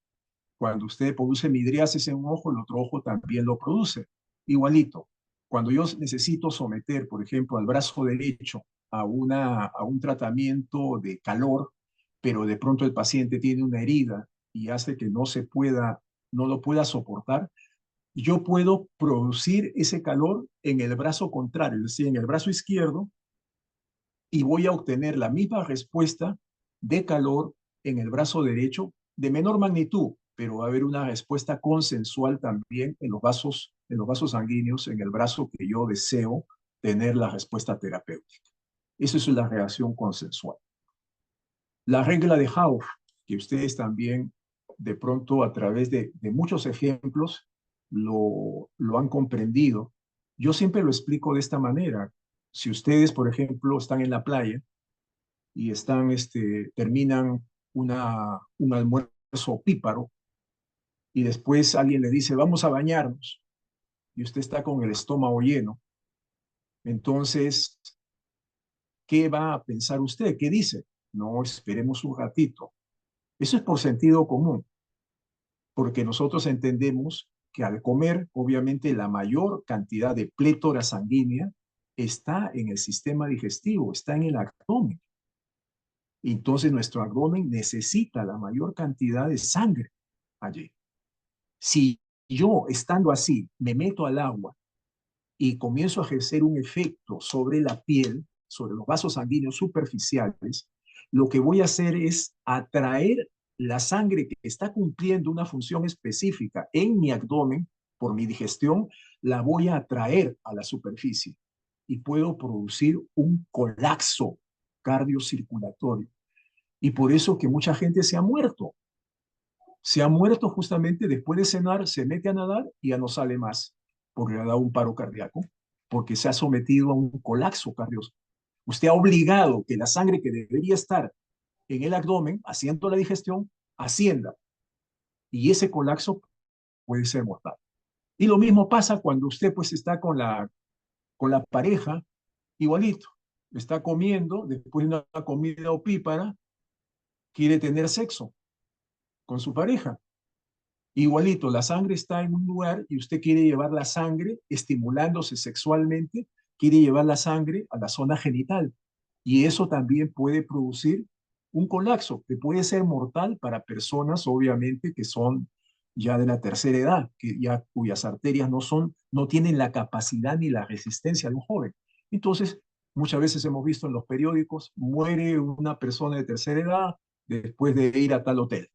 Cuando usted produce midriasis en un ojo, el otro ojo también lo produce. Igualito. Cuando yo necesito someter, por ejemplo, al brazo derecho a un tratamiento de calor, pero de pronto el paciente tiene una herida y hace que no lo pueda soportar, yo puedo producir ese calor en el brazo contrario, es decir, en el brazo izquierdo, y voy a obtener la misma respuesta de calor en el brazo derecho de menor magnitud, pero va a haber una respuesta consensual también en los vasos sanguíneos, en el brazo que yo deseo tener la respuesta terapéutica. Eso es la reacción consensual. La regla de Hauff, que ustedes también de pronto a través de muchos ejemplos lo han comprendido. Yo siempre lo explico de esta manera. Si ustedes, por ejemplo, están en la playa y terminan un almuerzo píparo y después alguien le dice, vamos a bañarnos, y usted está con el estómago lleno, entonces, ¿qué va a pensar usted? ¿Qué dice? No, esperemos un ratito. Eso es por sentido común, porque nosotros entendemos que al comer, obviamente, la mayor cantidad de plétora sanguínea está en el sistema digestivo, está en el abdomen. Entonces nuestro abdomen necesita la mayor cantidad de sangre allí. Si yo, estando así, me meto al agua y comienzo a ejercer un efecto sobre la piel, sobre los vasos sanguíneos superficiales, lo que voy a hacer es atraer la sangre que está cumpliendo una función específica en mi abdomen por mi digestión, la voy a atraer a la superficie y puedo producir un colapso cardiocirculatorio. Y por eso que mucha gente se ha muerto justamente después de cenar, se mete a nadar y ya no sale más, porque le ha dado un paro cardíaco, porque se ha sometido a un colapso cardíaco. Usted ha obligado que la sangre que debería estar en el abdomen, haciendo la digestión, ascienda. Y ese colapso puede ser mortal. Y lo mismo pasa cuando usted pues está con la pareja, igualito. Está comiendo, después de una comida opípara, quiere tener sexo con su pareja. Igualito, la sangre está en un lugar y usted quiere llevar la sangre, estimulándose sexualmente, quiere llevar la sangre a la zona genital. Y eso también puede producir un colapso que puede ser mortal para personas, obviamente, que son ya de la tercera edad, cuyas arterias no tienen la capacidad ni la resistencia de un joven. Entonces, muchas veces hemos visto en los periódicos, muere una persona de tercera edad después de ir a tal hotel.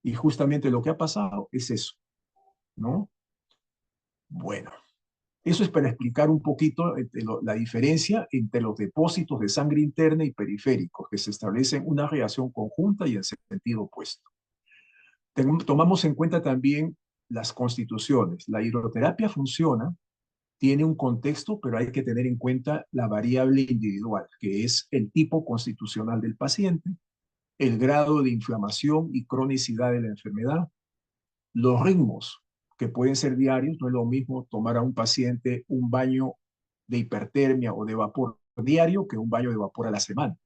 Y justamente lo que ha pasado es eso, ¿no? Bueno, eso es para explicar un poquito la diferencia entre los depósitos de sangre interna y periféricos, que se establecen una reacción conjunta y en sentido opuesto. Tomamos en cuenta también las constituciones. La hidroterapia funciona, tiene un contexto, pero hay que tener en cuenta la variable individual, que es el tipo constitucional del paciente, el grado de inflamación y cronicidad de la enfermedad, los ritmos que pueden ser diarios. No es lo mismo tomar a un paciente un baño de hipertermia o de vapor diario que un baño de vapor a la semana.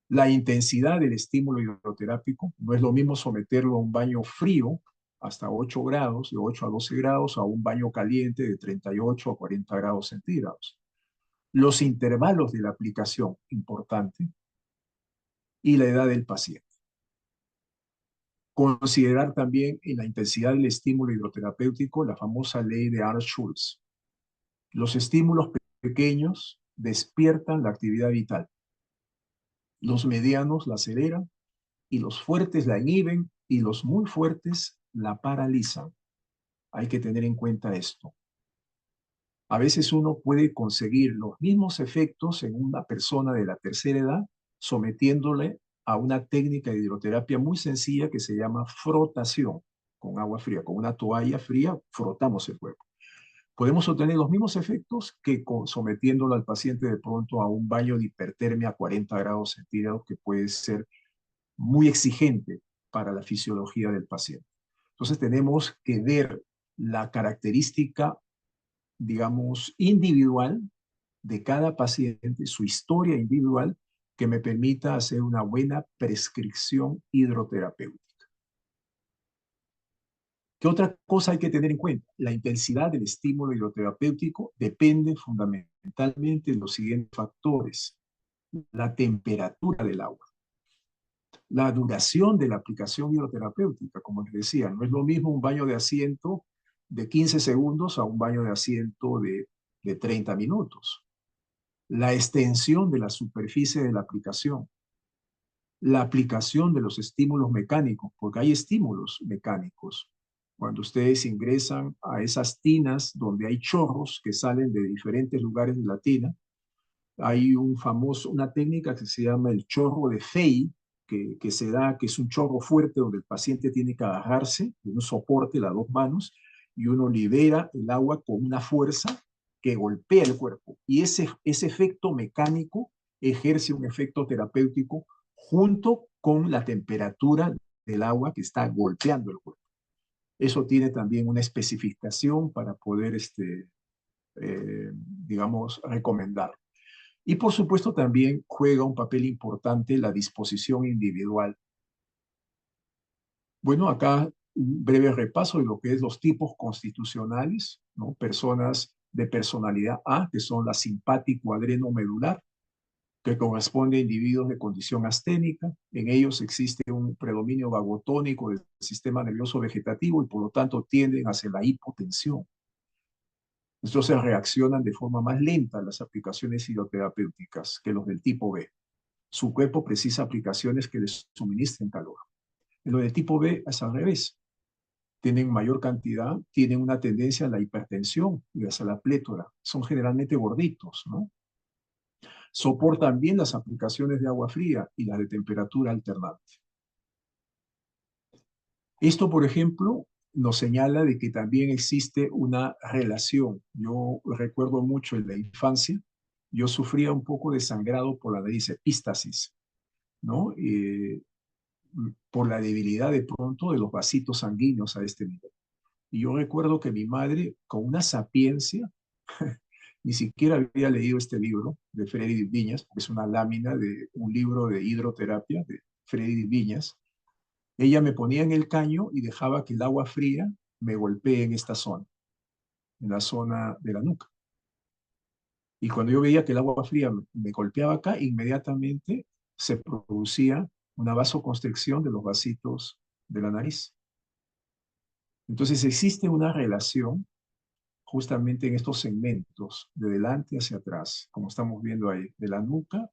La intensidad del estímulo hidroterápico no es lo mismo someterlo a un baño frío hasta 8 grados, de 8 a 12 grados, a un baño caliente de 38 a 40 grados centígrados. Los intervalos de la aplicación, importante, y la edad del paciente. Considerar también en la intensidad del estímulo hidroterapéutico la famosa ley de Arnold-Schulz. Los estímulos pequeños despiertan la actividad vital. Los medianos la aceleran y los fuertes la inhiben y los muy fuertes la paralizan. Hay que tener en cuenta esto. A veces uno puede conseguir los mismos efectos en una persona de la tercera edad sometiéndole a una técnica de hidroterapia muy sencilla que se llama frotación con agua fría. Con una toalla fría frotamos el cuerpo. Podemos obtener los mismos efectos que sometiéndolo al paciente de pronto a un baño de hipertermia a 40 grados centígrados que puede ser muy exigente para la fisiología del paciente. Entonces tenemos que ver la característica, digamos, individual de cada paciente, su historia individual, que me permita hacer una buena prescripción hidroterapéutica. ¿Qué otra cosa hay que tener en cuenta? La intensidad del estímulo hidroterapéutico depende fundamentalmente de los siguientes factores. La temperatura del agua, la duración de la aplicación hidroterapéutica, como les decía, no es lo mismo un baño de asiento de 15 segundos a un baño de asiento de 30 minutos. La extensión de la superficie de la aplicación de los estímulos mecánicos, porque hay estímulos mecánicos. Cuando ustedes ingresan a esas tinas donde hay chorros que salen de diferentes lugares de la tina, hay una técnica que se llama el chorro de Fey, que se da, que es un chorro fuerte donde el paciente tiene que agarrarse de un soporte, las dos manos, y uno libera el agua con una fuerza que golpea el cuerpo. Y ese efecto mecánico ejerce un efecto terapéutico junto con la temperatura del agua que está golpeando el cuerpo. Eso tiene también una especificación para poder, digamos, recomendar. Y por supuesto también juega un papel importante la disposición individual. Bueno, acá un breve repaso de lo que es los tipos constitucionales, ¿no? Personas de personalidad A, que son la simpático-adreno-medular, que corresponde a individuos de condición asténica. En ellos existe un predominio vagotónico del sistema nervioso vegetativo y por lo tanto tienden hacia la hipotensión. Entonces reaccionan de forma más lenta a las aplicaciones hidroterapéuticas que los del tipo B. Su cuerpo precisa aplicaciones que les suministren calor. En lo del tipo B es al revés. Tienen mayor cantidad, tienen una tendencia a la hipertensión y hacia la plétora. Son generalmente gorditos, ¿no? Soportan bien las aplicaciones de agua fría y las de temperatura alternante. Esto, por ejemplo, nos señala de que también existe una relación. Yo recuerdo mucho en la infancia, yo sufría un poco de sangrado por la nariz, epístasis, ¿no? Por la debilidad de pronto de los vasitos sanguíneos a este nivel. Y yo recuerdo que mi madre, con una sapiencia, ni siquiera había leído este libro de Freddy Viñas, porque es una lámina de un libro de hidroterapia de Freddy Viñas. Ella me ponía en el caño y dejaba que el agua fría me golpee en esta zona, en la zona de la nuca. Y cuando yo veía que el agua fría me golpeaba acá, inmediatamente se producía una vasoconstricción de los vasitos de la nariz. Entonces existe una relación justamente en estos segmentos, de delante hacia atrás, como estamos viendo ahí, de la nuca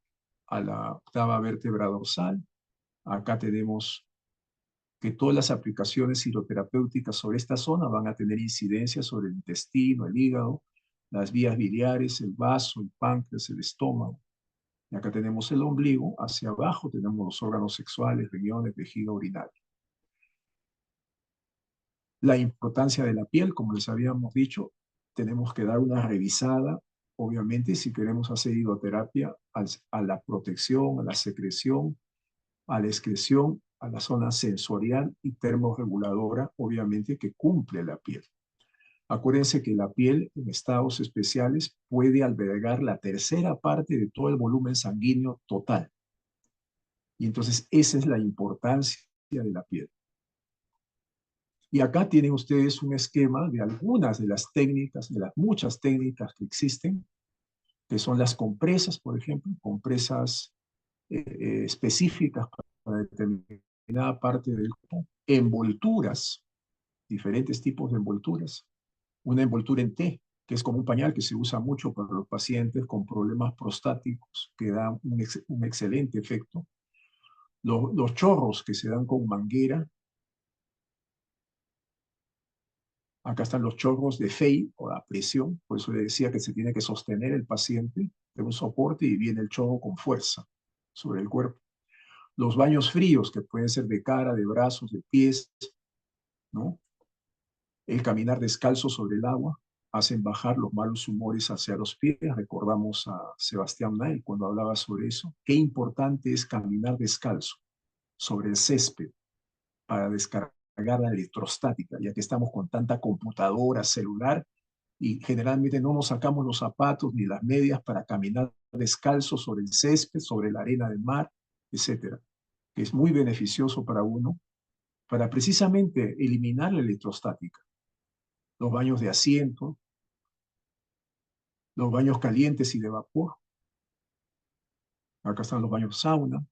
a la octava vértebra dorsal. Acá tenemos que todas las aplicaciones hidroterapéuticas sobre esta zona van a tener incidencia sobre el intestino, el hígado, las vías biliares, el vaso, el páncreas, el estómago. Y acá tenemos el ombligo, hacia abajo tenemos los órganos sexuales, riñones, vejiga urinaria. La importancia de la piel, como les habíamos dicho, tenemos que dar una revisada, obviamente, si queremos hacer hidroterapia, a la protección, a la secreción, a la excreción a la zona sensorial y termorreguladora, obviamente, que cumple la piel. Acuérdense que la piel en estados especiales puede albergar la tercera parte de todo el volumen sanguíneo total. Y entonces esa es la importancia de la piel. Y acá tienen ustedes un esquema de algunas de las técnicas, de las muchas técnicas que existen, que son las compresas, por ejemplo, compresas específicas para determinada parte del cuerpo, envolturas, diferentes tipos de envolturas, una envoltura en té, que es como un pañal que se usa mucho para los pacientes con problemas prostáticos, que da un excelente efecto, los chorros que se dan con manguera. Acá están los chorros de Fey o la presión, por eso le decía que se tiene que sostener el paciente de un soporte y viene el chorro con fuerza sobre el cuerpo. Los baños fríos, que pueden ser de cara, de brazos, de pies, ¿no? El caminar descalzo sobre el agua, hacen bajar los malos humores hacia los pies. Recordamos a Sebastián Nay cuando hablaba sobre eso. Qué importante es caminar descalzo sobre el césped para descargar la electrostática, ya que estamos con tanta computadora, celular, y generalmente no nos sacamos los zapatos ni las medias para caminar descalzo sobre el césped, sobre la arena del mar, etcétera, que es muy beneficioso para uno, para precisamente eliminar la electrostática. Los baños de asiento, los baños calientes y de vapor, acá están los baños sauna,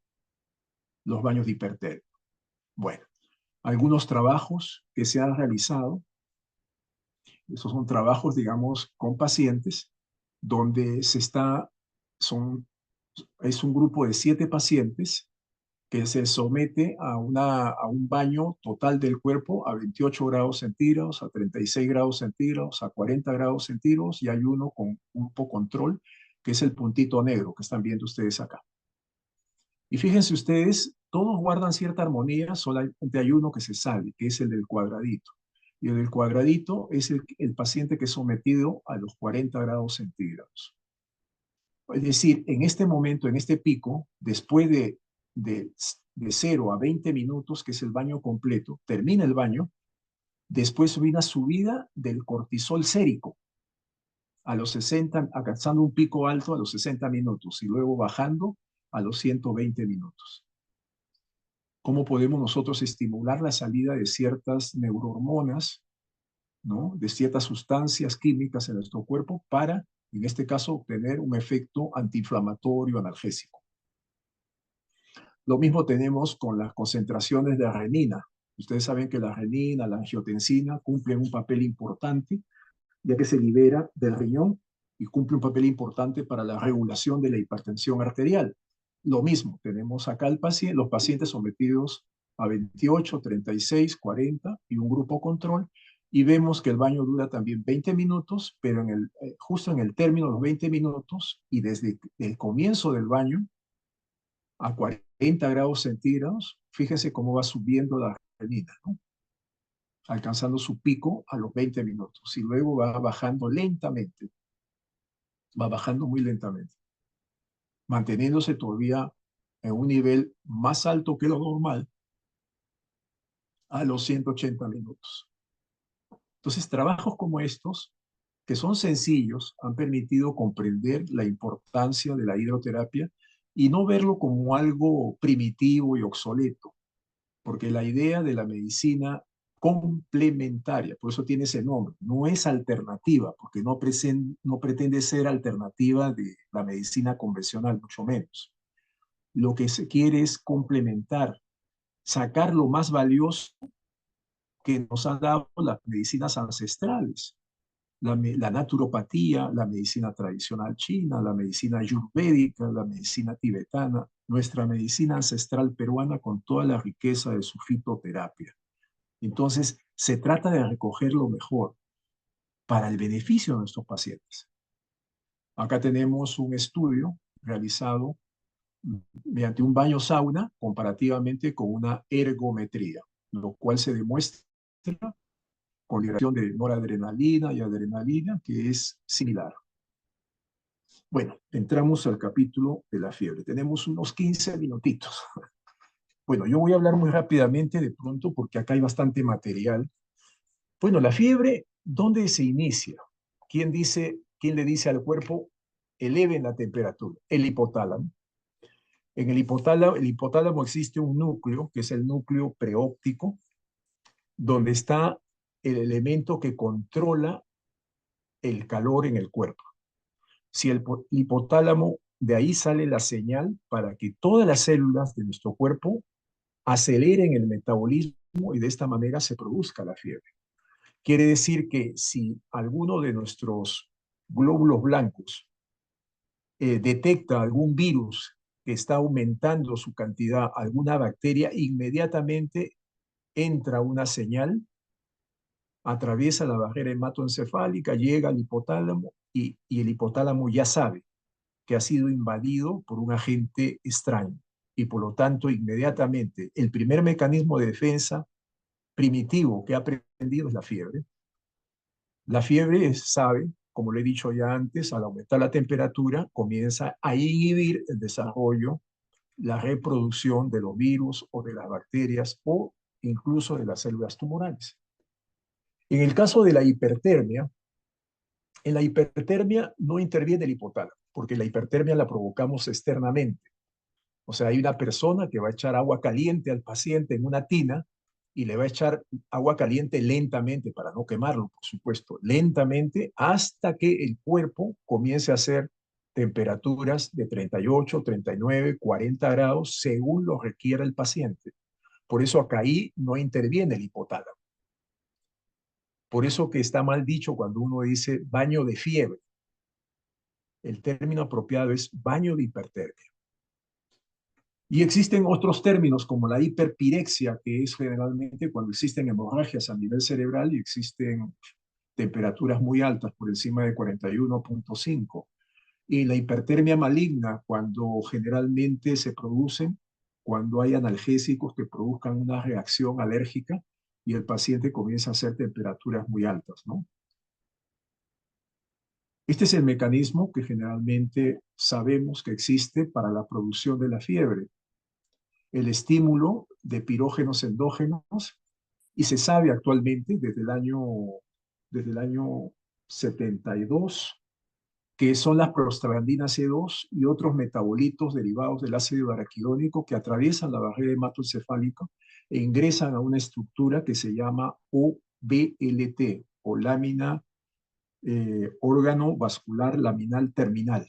los baños de hipertermia. Bueno, algunos trabajos que se han realizado, esos son trabajos, digamos, con pacientes, donde es un grupo de 7 pacientes que se somete a un baño total del cuerpo a 28 grados centígrados, a 36 grados centígrados, a 40 grados centígrados, y hay uno con un control, que es el puntito negro que están viendo ustedes acá. Y fíjense ustedes, todos guardan cierta armonía, solamente hay uno que se sale, que es el del cuadradito. Y el del cuadradito es el paciente que es sometido a los 40 grados centígrados. Es decir, en este momento, en este pico, después de 0 a 20 minutos, que es el baño completo, termina el baño, después viene una subida del cortisol sérico a los 60, alcanzando un pico alto a los 60 minutos y luego bajando a los 120 minutos. ¿Cómo podemos nosotros estimular la salida de ciertas neurohormonas, ¿no? De ciertas sustancias químicas en nuestro cuerpo para, en este caso, obtener un efecto antiinflamatorio analgésico? Lo mismo tenemos con las concentraciones de renina. Ustedes saben que la renina, la angiotensina cumplen un papel importante, ya que se libera del riñón y cumple un papel importante para la regulación de la hipertensión arterial. Lo mismo, tenemos acá los pacientes sometidos a 28, 36, 40 y un grupo control, y vemos que el baño dura también 20 minutos, pero justo en el término de los 20 minutos y desde el comienzo del baño a 40 grados centígrados, fíjense cómo va subiendo la renina, ¿no? Alcanzando su pico a los 20 minutos y luego va bajando lentamente, va bajando muy lentamente, manteniéndose todavía en un nivel más alto que lo normal a los 180 minutos. Entonces, trabajos como estos, que son sencillos, han permitido comprender la importancia de la hidroterapia y no verlo como algo primitivo y obsoleto, porque la idea de la medicina complementaria, por eso tiene ese nombre, no es alternativa, porque no pretende ser alternativa de la medicina convencional, mucho menos. Lo que se quiere es complementar, sacar lo más valioso que nos han dado las medicinas ancestrales, la naturopatía, la medicina tradicional china, la medicina ayurvédica, la medicina tibetana, nuestra medicina ancestral peruana con toda la riqueza de su fitoterapia. Entonces, se trata de recoger lo mejor para el beneficio de nuestros pacientes. Acá tenemos un estudio realizado mediante un baño sauna comparativamente con una ergometría, lo cual se demuestra con liberación de noradrenalina y adrenalina, que es similar. Bueno, entramos al capítulo de la fiebre. Tenemos unos 15 minutitos. Bueno, yo voy a hablar muy rápidamente de pronto porque acá hay bastante material. Bueno, la fiebre, ¿dónde se inicia? ¿Quién le dice al cuerpo, eleven la temperatura? El hipotálamo. En el hipotálamo existe un núcleo, que es el núcleo preóptico, donde está el elemento que controla el calor en el cuerpo. Si el hipotálamo, de ahí sale la señal para que todas las células de nuestro cuerpo aceleren el metabolismo y de esta manera se produzca la fiebre. Quiere decir que si alguno de nuestros glóbulos blancos detecta algún virus que está aumentando su cantidad, alguna bacteria, inmediatamente entra una señal, atraviesa la barrera hematoencefálica, llega al hipotálamo y el hipotálamo ya sabe que ha sido invadido por un agente extraño. Y por lo tanto, inmediatamente, el primer mecanismo de defensa primitivo que ha aprendido es la fiebre. La fiebre sabe, como le he dicho ya antes, al aumentar la temperatura, comienza a inhibir el desarrollo, la reproducción de los virus o de las bacterias o incluso de las células tumorales. En el caso de la hipertermia, en la hipertermia no interviene el hipotálamo, porque la hipertermia la provocamos externamente. O sea, hay una persona que va a echar agua caliente al paciente en una tina y le va a echar agua caliente lentamente, para no quemarlo, por supuesto, lentamente hasta que el cuerpo comience a hacer temperaturas de 38, 39, 40 grados según lo requiera el paciente. Por eso acá ahí no interviene el hipotálamo. Por eso que está mal dicho cuando uno dice baño de fiebre. El término apropiado es baño de hipertermia. Y existen otros términos como la hiperpirexia, que es generalmente cuando existen hemorragias a nivel cerebral y existen temperaturas muy altas por encima de 41.5. Y la hipertermia maligna, cuando generalmente se producen, cuando hay analgésicos que produzcan una reacción alérgica y el paciente comienza a hacer temperaturas muy altas, ¿no? Este es el mecanismo que generalmente sabemos que existe para la producción de la fiebre, el estímulo de pirógenos endógenos, y se sabe actualmente desde el año 72 que son las prostaglandinas C2 y otros metabolitos derivados del ácido araquidónico que atraviesan la barrera hematoencefálica e ingresan a una estructura que se llama OVLT o lámina órgano vascular laminal terminal,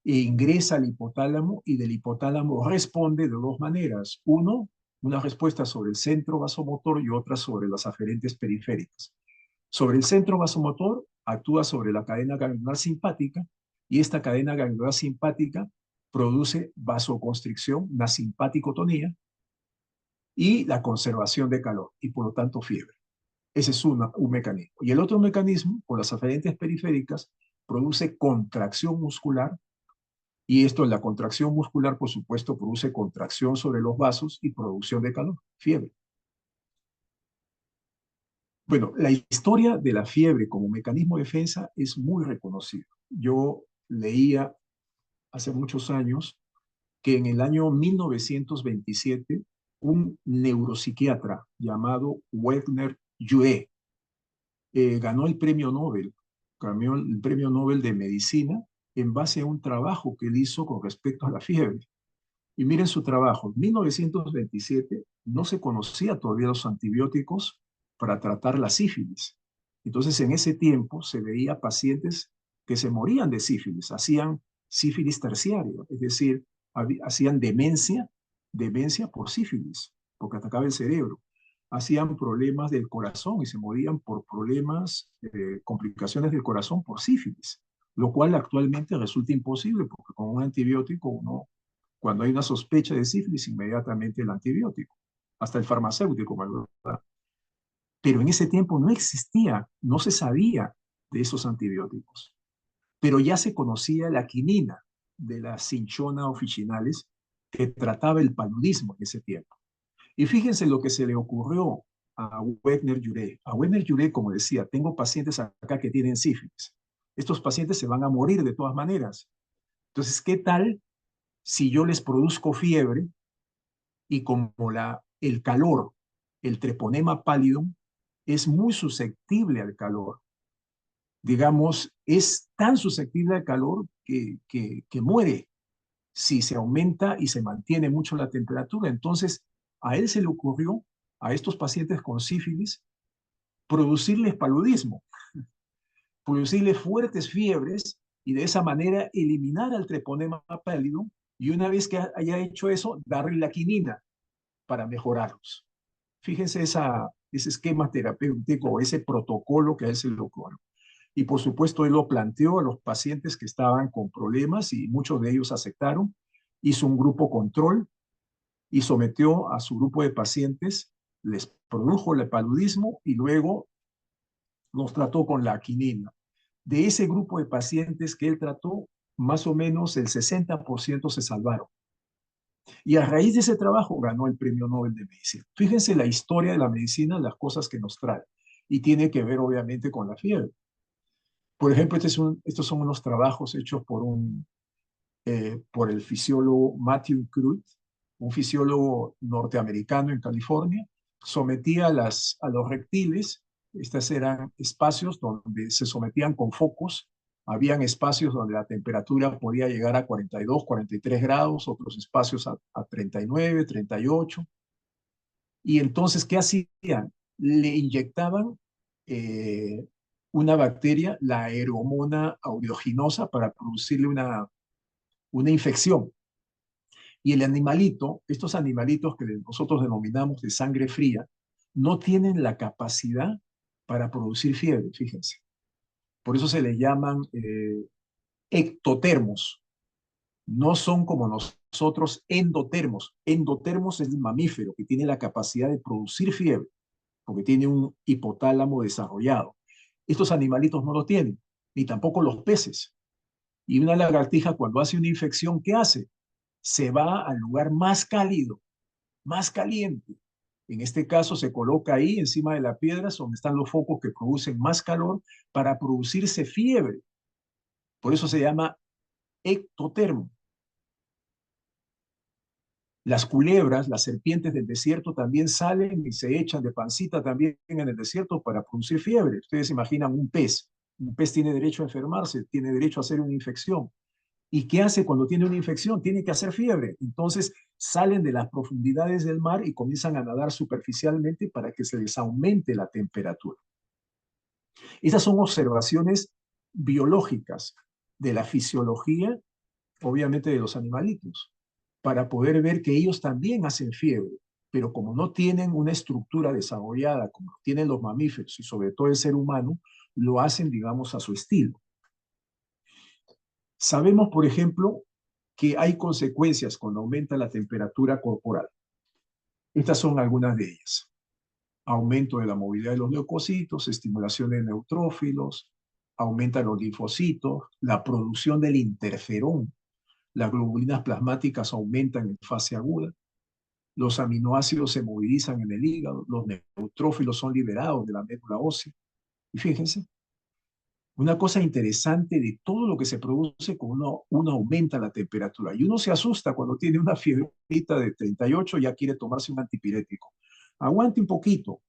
e ingresa al hipotálamo y del hipotálamo responde de dos maneras. Uno, una respuesta sobre el centro vasomotor y otra sobre las aferentes periféricas. Sobre el centro vasomotor actúa sobre la cadena ganglionar simpática y esta cadena ganglionar simpática produce vasoconstricción, una simpaticotonía y la conservación de calor y por lo tanto fiebre. Ese es un mecanismo. Y el otro mecanismo, con las aferentes periféricas, produce contracción muscular y esto en la contracción muscular, por supuesto, produce contracción sobre los vasos y producción de calor, fiebre. Bueno, la historia de la fiebre como mecanismo de defensa es muy reconocida. Yo leía hace muchos años que en el año 1927 un neuropsiquiatra llamado Wagner Yue ganó el premio Nobel, ganó el premio Nobel de Medicina en base a un trabajo que él hizo con respecto a la fiebre. Y miren su trabajo. En 1927 no se conocía todavía los antibióticos para tratar la sífilis. Entonces, en ese tiempo se veía pacientes que se morían de sífilis, hacían sífilis terciaria, es decir, hacían demencia por sífilis, porque atacaba el cerebro. Hacían problemas del corazón y se morían por problemas, complicaciones del corazón por sífilis, lo cual actualmente resulta imposible porque con un antibiótico uno cuando hay una sospecha de sífilis, inmediatamente el antibiótico, hasta el farmacéutico, ¿verdad? Pero en ese tiempo no existía, no se sabía de esos antibióticos. Pero ya se conocía la quinina de la Cinchona officinalis, que trataba el paludismo en ese tiempo. Y fíjense lo que se le ocurrió a Wegner-Yuré. A Wegner-Yuré, como decía, tengo pacientes acá que tienen sífilis. Estos pacientes se van a morir de todas maneras. Entonces, ¿qué tal si yo les produzco fiebre Y como el calor, el treponema pallidum, es muy susceptible al calor, digamos, es tan susceptible al calor que muere si se aumenta y se mantiene mucho la temperatura. Entonces, a él se le ocurrió, a estos pacientes con sífilis, producirles paludismo, producirles fuertes fiebres y de esa manera eliminar al treponema pallidum y una vez que haya hecho eso, darle la quinina para mejorarlos. Fíjense ese esquema terapéutico, ese protocolo que a él se le ocurrió. Y por supuesto, él lo planteó a los pacientes que estaban con problemas y muchos de ellos aceptaron. Hizo un grupo control y sometió a su grupo de pacientes, les produjo el paludismo y luego los trató con la quinina. De ese grupo de pacientes que él trató, más o menos el 60% se salvaron. Y a raíz de ese trabajo ganó el Premio Nobel de Medicina. Fíjense la historia de la medicina, las cosas que nos trae. Y tiene que ver obviamente con la fiebre. Por ejemplo, estos son unos trabajos hechos por el fisiólogo Matthew Crute, un fisiólogo norteamericano en California. Sometía a los reptiles, estos eran espacios donde se sometían con focos. Habían espacios donde la temperatura podía llegar a 42, 43 grados, otros espacios a 39, 38. Y entonces, ¿qué hacían? Le inyectaban eh, una bacteria, la Aeromona aeruginosa, para producirle una infección. Y el animalito, estos animalitos que nosotros denominamos de sangre fría, no tienen la capacidad para producir fiebre, fíjense. Por eso se les llaman ectotermos. No son como nosotros endotermos. Endotermos es el mamífero que tiene la capacidad de producir fiebre, porque tiene un hipotálamo desarrollado. Estos animalitos no lo tienen, ni tampoco los peces. Y una lagartija cuando hace una infección, ¿qué hace? Se va al lugar más cálido, más caliente. En este caso se coloca ahí encima de la piedra donde están los focos que producen más calor para producirse fiebre. Por eso se llama ectotermo. Las culebras, las serpientes del desierto también salen y se echan de pancita también en el desierto para producir fiebre. Ustedes imaginan un pez. Un pez tiene derecho a enfermarse, tiene derecho a hacer una infección. ¿Y qué hace cuando tiene una infección? Tiene que hacer fiebre. Entonces salen de las profundidades del mar y comienzan a nadar superficialmente para que se les aumente la temperatura. Estas son observaciones biológicas de la fisiología, obviamente de los animalitos, para poder ver que ellos también hacen fiebre, pero como no tienen una estructura desarrollada como tienen los mamíferos y sobre todo el ser humano, lo hacen, digamos, a su estilo. Sabemos, por ejemplo, que hay consecuencias cuando aumenta la temperatura corporal. Estas son algunas de ellas. Aumento de la movilidad de los leucocitos, estimulación de neutrófilos, aumenta los linfocitos, la producción del interferón, las globulinas plasmáticas aumentan en fase aguda, los aminoácidos se movilizan en el hígado, los neutrófilos son liberados de la médula ósea. Y fíjense, una cosa interesante de todo lo que se produce cuando uno aumenta la temperatura. Y uno se asusta cuando tiene una fiebrita de 38 y ya quiere tomarse un antipirético. Aguante un poquito.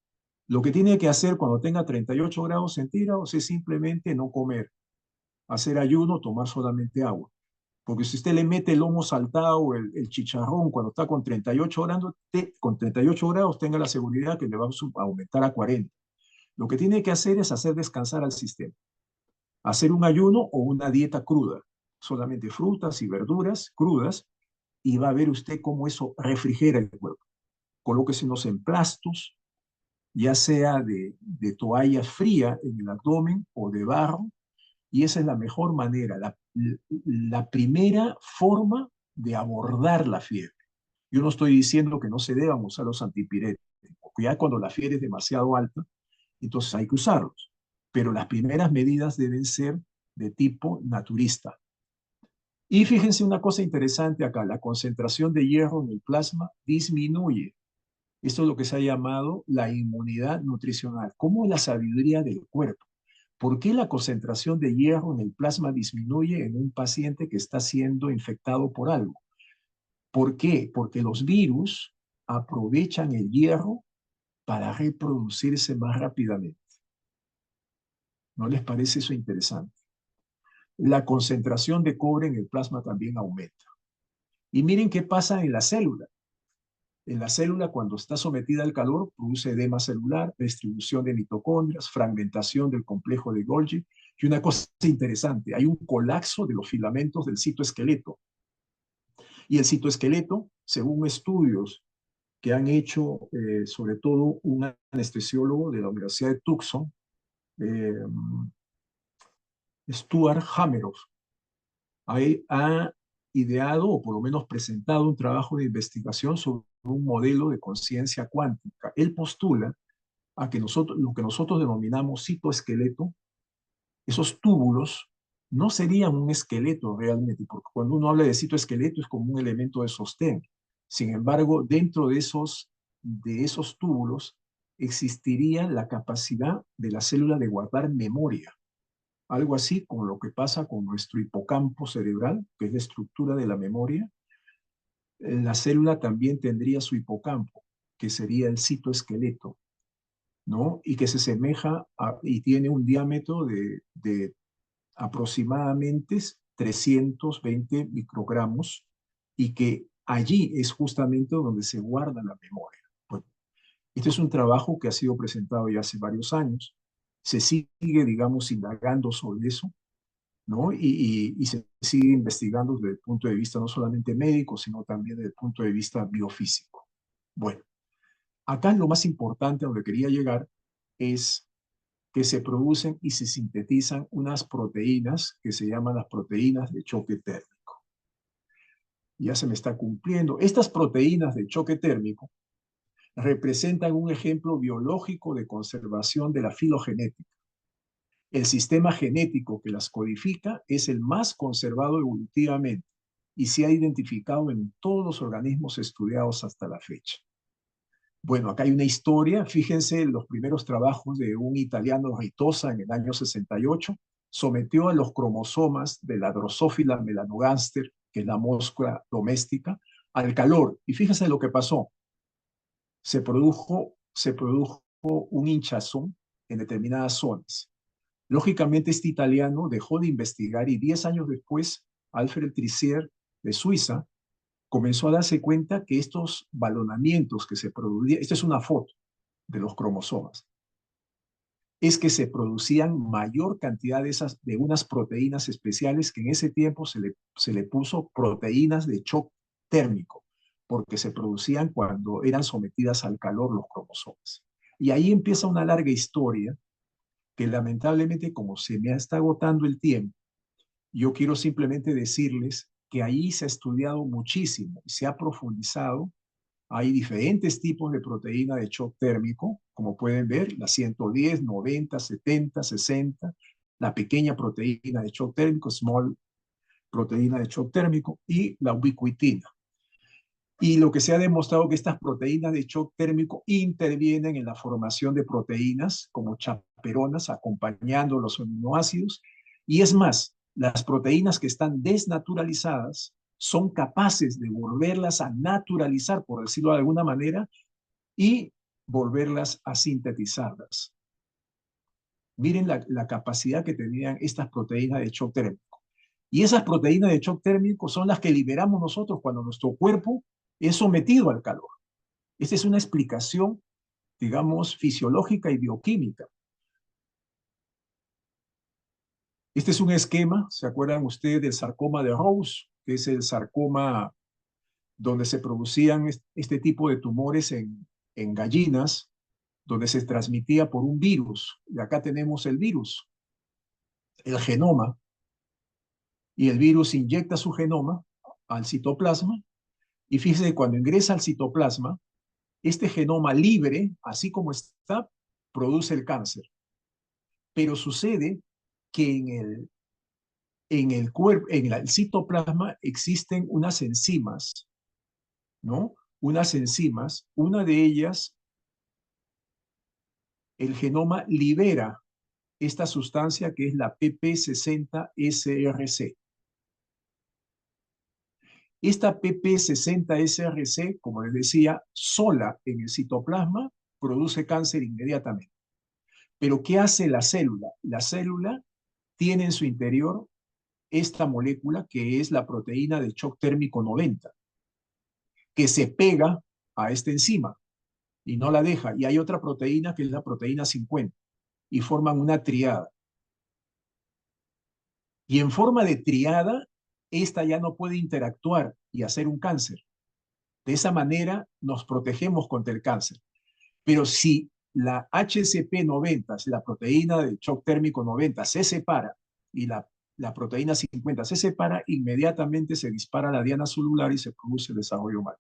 Lo que tiene que hacer cuando tenga 38 grados centígrados es simplemente no comer, hacer ayuno, tomar solamente agua. Porque si usted le mete el lomo saltado, el chicharrón, cuando está con 38 grados, tenga la seguridad que le va a aumentar a 40. Lo que tiene que hacer es hacer descansar al sistema. Hacer un ayuno o una dieta cruda, solamente frutas y verduras crudas, y va a ver usted cómo eso refrigera el cuerpo. Colóquese unos emplastos, ya sea de toalla fría en el abdomen o de barro, y esa es la mejor manera, la primera forma de abordar la fiebre. Yo no estoy diciendo que no se deban usar los antipiréticos, porque ya cuando la fiebre es demasiado alta, entonces hay que usarlos. Pero las primeras medidas deben ser de tipo naturista. Y fíjense una cosa interesante acá, la concentración de hierro en el plasma disminuye. Esto es lo que se ha llamado la inmunidad nutricional, como la sabiduría del cuerpo. ¿Por qué la concentración de hierro en el plasma disminuye en un paciente que está siendo infectado por algo? ¿Por qué? Porque los virus aprovechan el hierro para reproducirse más rápidamente. ¿No les parece eso interesante? La concentración de cobre en el plasma también aumenta. Y miren qué pasa en la célula. En la célula, cuando está sometida al calor, produce edema celular, distribución de mitocondrias, fragmentación del complejo de Golgi. Y una cosa interesante, hay un colapso de los filamentos del citoesqueleto. Y el citoesqueleto, según estudios que han hecho sobre todo un anestesiólogo de la Universidad de Tucson, eh, Stuart Hameroff, ha ideado o por lo menos presentado un trabajo de investigación sobre un modelo de conciencia cuántica. Él postula a que lo que nosotros denominamos citoesqueleto, esos túbulos, no serían un esqueleto realmente, porque cuando uno habla de citoesqueleto es como un elemento de sostén. Sin embargo, dentro de esos túbulos existiría la capacidad de la célula de guardar memoria. Algo así como lo que pasa con nuestro hipocampo cerebral, que es la estructura de la memoria. La célula también tendría su hipocampo, que sería el citoesqueleto, ¿no? Y que se semeja y tiene un diámetro de aproximadamente 320 microgramos y que allí es justamente donde se guarda la memoria. Bueno, este es un trabajo que ha sido presentado ya hace varios años. Se sigue, digamos, indagando sobre eso, ¿no? Y se sigue investigando desde el punto de vista no solamente médico, sino también desde el punto de vista biofísico. Bueno, acá lo más importante a donde quería llegar es que se producen y se sintetizan unas proteínas que se llaman las proteínas de choque térmico. Ya se me está cumpliendo. Estas proteínas de choque térmico representan un ejemplo biológico de conservación de la filogenética. El sistema genético que las codifica es el más conservado evolutivamente y se ha identificado en todos los organismos estudiados hasta la fecha. Bueno, acá hay una historia. Fíjense los primeros trabajos de un italiano, Ritosa, en el año 68. Sometió a los cromosomas de la Drosophila melanogaster, que es la mosca doméstica, al calor. Y fíjense lo que pasó. Se produjo un hinchazón en determinadas zonas. Lógicamente, este italiano dejó de investigar y 10 años después, Alfred Trissier de Suiza comenzó a darse cuenta que estos balonamientos que se producían, esta es una foto de los cromosomas, es que se producían mayor cantidad de unas proteínas especiales que en ese tiempo se le puso proteínas de shock térmico, porque se producían cuando eran sometidas al calor los cromosomas. Y ahí empieza una larga historia que lamentablemente, como se me está agotando el tiempo, yo quiero simplemente decirles que ahí se ha estudiado muchísimo, se ha profundizado. Hay diferentes tipos de proteína de shock térmico, como pueden ver, la 110, 90, 70, 60, la pequeña proteína de shock térmico, small proteína de shock térmico, y la ubiquitina. Y lo que se ha demostrado que estas proteínas de shock térmico intervienen en la formación de proteínas como chaperonas, acompañando los aminoácidos. Y es más, las proteínas que están desnaturalizadas son capaces de volverlas a naturalizar, por decirlo de alguna manera, y volverlas a sintetizarlas. Miren la capacidad que tenían estas proteínas de shock térmico. Y esas proteínas de shock térmico son las que liberamos nosotros cuando nuestro cuerpo es sometido al calor. Esta es una explicación, digamos, fisiológica y bioquímica. Este es un esquema, ¿se acuerdan ustedes del sarcoma de Rose? Que es el sarcoma donde se producían este tipo de tumores en gallinas, donde se transmitía por un virus. Y acá tenemos el virus, el genoma, y el virus inyecta su genoma al citoplasma, y fíjense, cuando ingresa al citoplasma, este genoma libre, así como está, produce el cáncer. Pero sucede que en el cuerpo, en el citoplasma existen unas enzimas, ¿no? Unas enzimas, una de ellas, el genoma libera esta sustancia que es la PP60SRC. Esta PP60SRC, como les decía, sola en el citoplasma produce cáncer inmediatamente. Pero ¿qué hace la célula? La célula tiene en su interior esta molécula que es la proteína de shock térmico 90, que se pega a esta enzima y no la deja. Y hay otra proteína que es la proteína 50 y forman una triada. Y en forma de triada, esta ya no puede interactuar y hacer un cáncer. De esa manera nos protegemos contra el cáncer. Pero si la HCP90, la proteína de shock térmico 90, se separa y la proteína 50 se separa, inmediatamente se dispara la diana celular y se produce el desarrollo humano.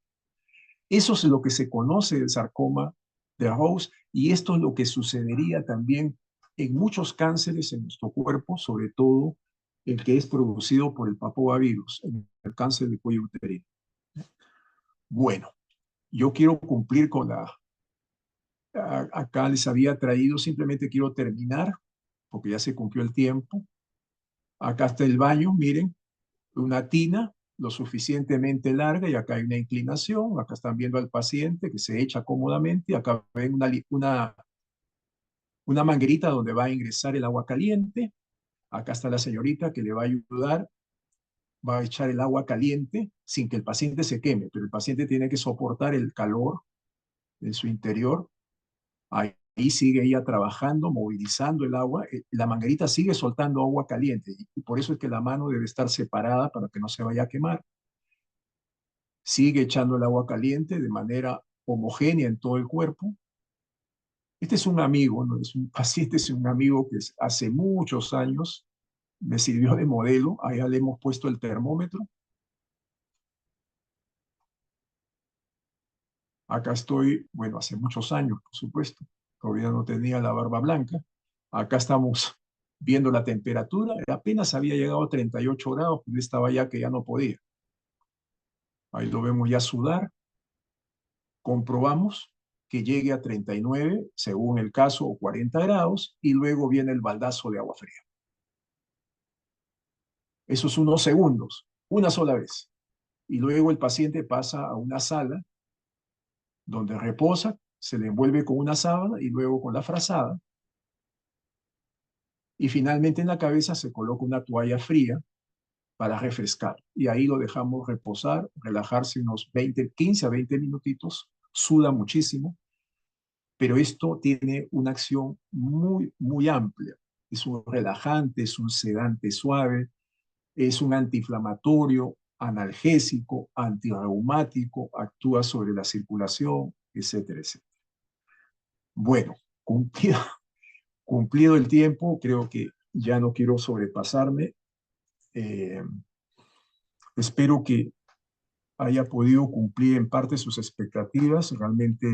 Eso es lo que se conoce del sarcoma de Rose y esto es lo que sucedería también en muchos cánceres en nuestro cuerpo, sobre todo el que es producido por el papovavirus, el cáncer de cuello uterino. Bueno, yo quiero cumplir con acá les había traído, simplemente quiero terminar, porque ya se cumplió el tiempo. Acá está el baño, miren, una tina lo suficientemente larga y acá hay una inclinación, acá están viendo al paciente que se echa cómodamente, acá ven una manguerita donde va a ingresar el agua caliente, acá está la señorita que le va a ayudar, va a echar el agua caliente sin que el paciente se queme, pero el paciente tiene que soportar el calor en su interior. Ahí sigue ella trabajando, movilizando el agua. La manguerita sigue soltando agua caliente y por eso es que la mano debe estar separada para que no se vaya a quemar. Sigue echando el agua caliente de manera homogénea en todo el cuerpo. Este es un amigo, no es un paciente, es un amigo que hace muchos años me sirvió de modelo. Allá le hemos puesto el termómetro. Acá estoy, bueno, hace muchos años, por supuesto. Todavía no tenía la barba blanca. Acá estamos viendo la temperatura. Apenas había llegado a 38 grados, pero estaba ya que ya no podía. Ahí lo vemos ya sudar. Comprobamos que llegue a 39, según el caso, o 40 grados, y luego viene el baldazo de agua fría. Esos unos segundos, una sola vez. Y luego el paciente pasa a una sala donde reposa, se le envuelve con una sábana y luego con la frazada. Y finalmente en la cabeza se coloca una toalla fría para refrescar. Y ahí lo dejamos reposar, relajarse unos 20, 15 a 20 minutitos. Suda muchísimo, pero esto tiene una acción muy, muy amplia. Es un relajante, es un sedante suave, es un antiinflamatorio, analgésico, antirreumático, actúa sobre la circulación, etcétera, etcétera. Bueno, cumplido, cumplido el tiempo, creo que ya no quiero sobrepasarme. Eh, Espero que haya podido cumplir en parte sus expectativas. Realmente,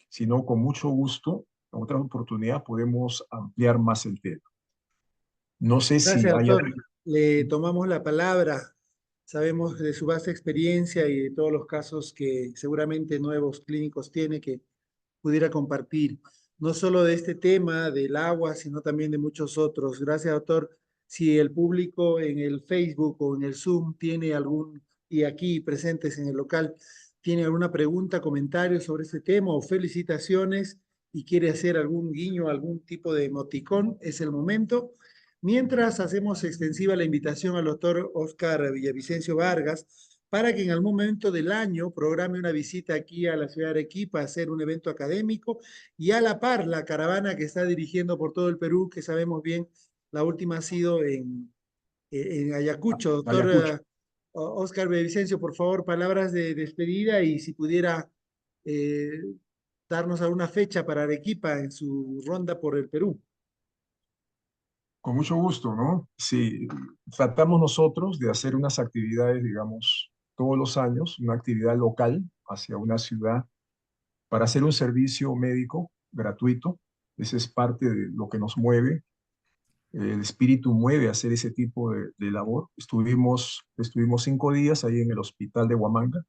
si no, con mucho gusto, en otra oportunidad podemos ampliar más el tema. No sé si Gracias, haya... doctor. Le tomamos la palabra. Sabemos de su vasta experiencia y de todos los casos que seguramente nuevos clínicos tiene que pudiera compartir, no solo de este tema del agua, sino también de muchos otros. Gracias, doctor. Si el público en el Facebook o en el Zoom tiene algún, y aquí presentes en el local, tiene alguna pregunta, comentario sobre este tema o felicitaciones y quiere hacer algún guiño, algún tipo de emoticón, es el momento. Mientras hacemos extensiva la invitación al doctor Oscar Villavicencio Vargas para que en algún momento del año programe una visita aquí a la ciudad de Arequipa a hacer un evento académico y a la par la caravana que está dirigiendo por todo el Perú, que sabemos bien, la última ha sido en Ayacucho. Doctor Ayacucho. Oscar Villavicencio, por favor, palabras de despedida y si pudiera eh, darnos alguna fecha para Arequipa en su ronda por el Perú. Con mucho gusto, ¿no? Sí, tratamos nosotros de hacer unas actividades, digamos, todos los años, una actividad local hacia una ciudad para hacer un servicio médico gratuito. Ese es parte de lo que nos mueve. El espíritu mueve a hacer ese tipo de labor. Estuvimos 5 días ahí en el hospital de Huamanga,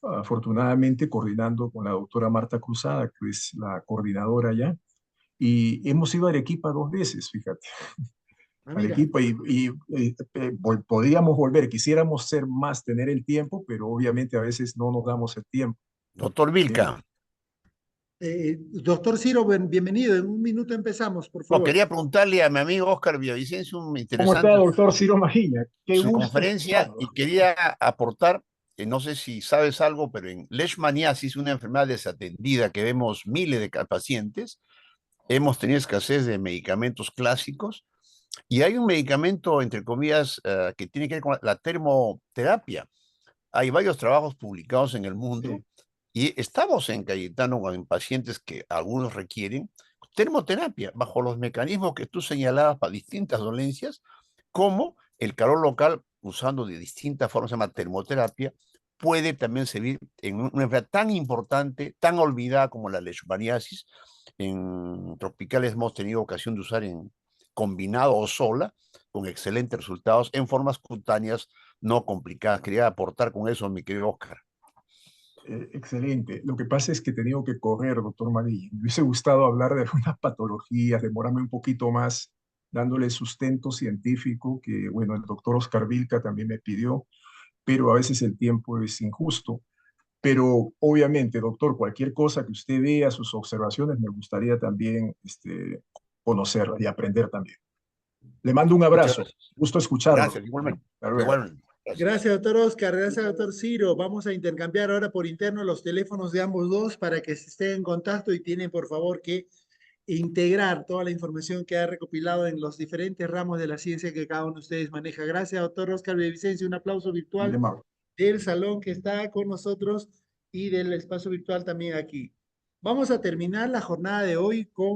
afortunadamente coordinando con la doctora Marta Cruzada, que es la coordinadora allá, y hemos ido a Arequipa 2 veces, fíjate. Ah, mira. Arequipa podríamos volver, quisiéramos ser más, tener el tiempo, pero obviamente a veces no nos damos el tiempo. Doctor Eh, Vilca, Doctor Ciro, bienvenido. En un minuto empezamos, por no, favor. quería preguntarle a mi amigo Oscar Villavicencio un ¿Cómo está, interesante doctor Ciro Majiña? Qué su gusto conferencia escucharlo. y quería aportar, que no sé si sabes algo, pero en leishmaniasis, una enfermedad desatendida que vemos miles de pacientes, hemos tenido escasez de medicamentos clásicos y hay un medicamento, entre comillas, que tiene que ver con la termoterapia. Hay varios trabajos publicados en el mundo Sí, y estamos en Cayetano en pacientes que algunos requieren termoterapia bajo los mecanismos que tú señalabas para distintas dolencias, como el calor local usando de distintas formas, se llama termoterapia, puede también servir en una enfermedad tan importante, tan olvidada como la leishmaniasis. En tropicales hemos tenido ocasión de usar en combinado o sola, con excelentes resultados en formas cutáneas no complicadas. Quería aportar con eso, mi querido Oscar. excelente. Lo que pasa es que he tenido que correr, doctor Madilla. Me hubiese gustado hablar de algunas patologías, demorarme un poquito más dándole sustento científico, que bueno, el doctor Oscar Vilca también me pidió, pero a veces el tiempo es injusto. Pero obviamente, doctor, cualquier cosa que usted vea, sus observaciones, me gustaría también conocerlas y aprender también. Le mando un Muchas abrazo. gracias. Gusto escucharlo. Gracias, igualmente. Hasta luego. Igualmente. Gracias. Gracias, doctor Oscar. Gracias, doctor Ciro. Vamos a intercambiar ahora por interno los teléfonos de ambos dos para que se estén en contacto y tienen, por favor, que integrar toda la información que ha recopilado en los diferentes ramos de la ciencia que cada uno de ustedes maneja. Gracias, doctor Oscar Villavicencio. Un aplauso Muy virtual amable. del salón que está con nosotros y del espacio virtual también aquí. Vamos a terminar la jornada de hoy con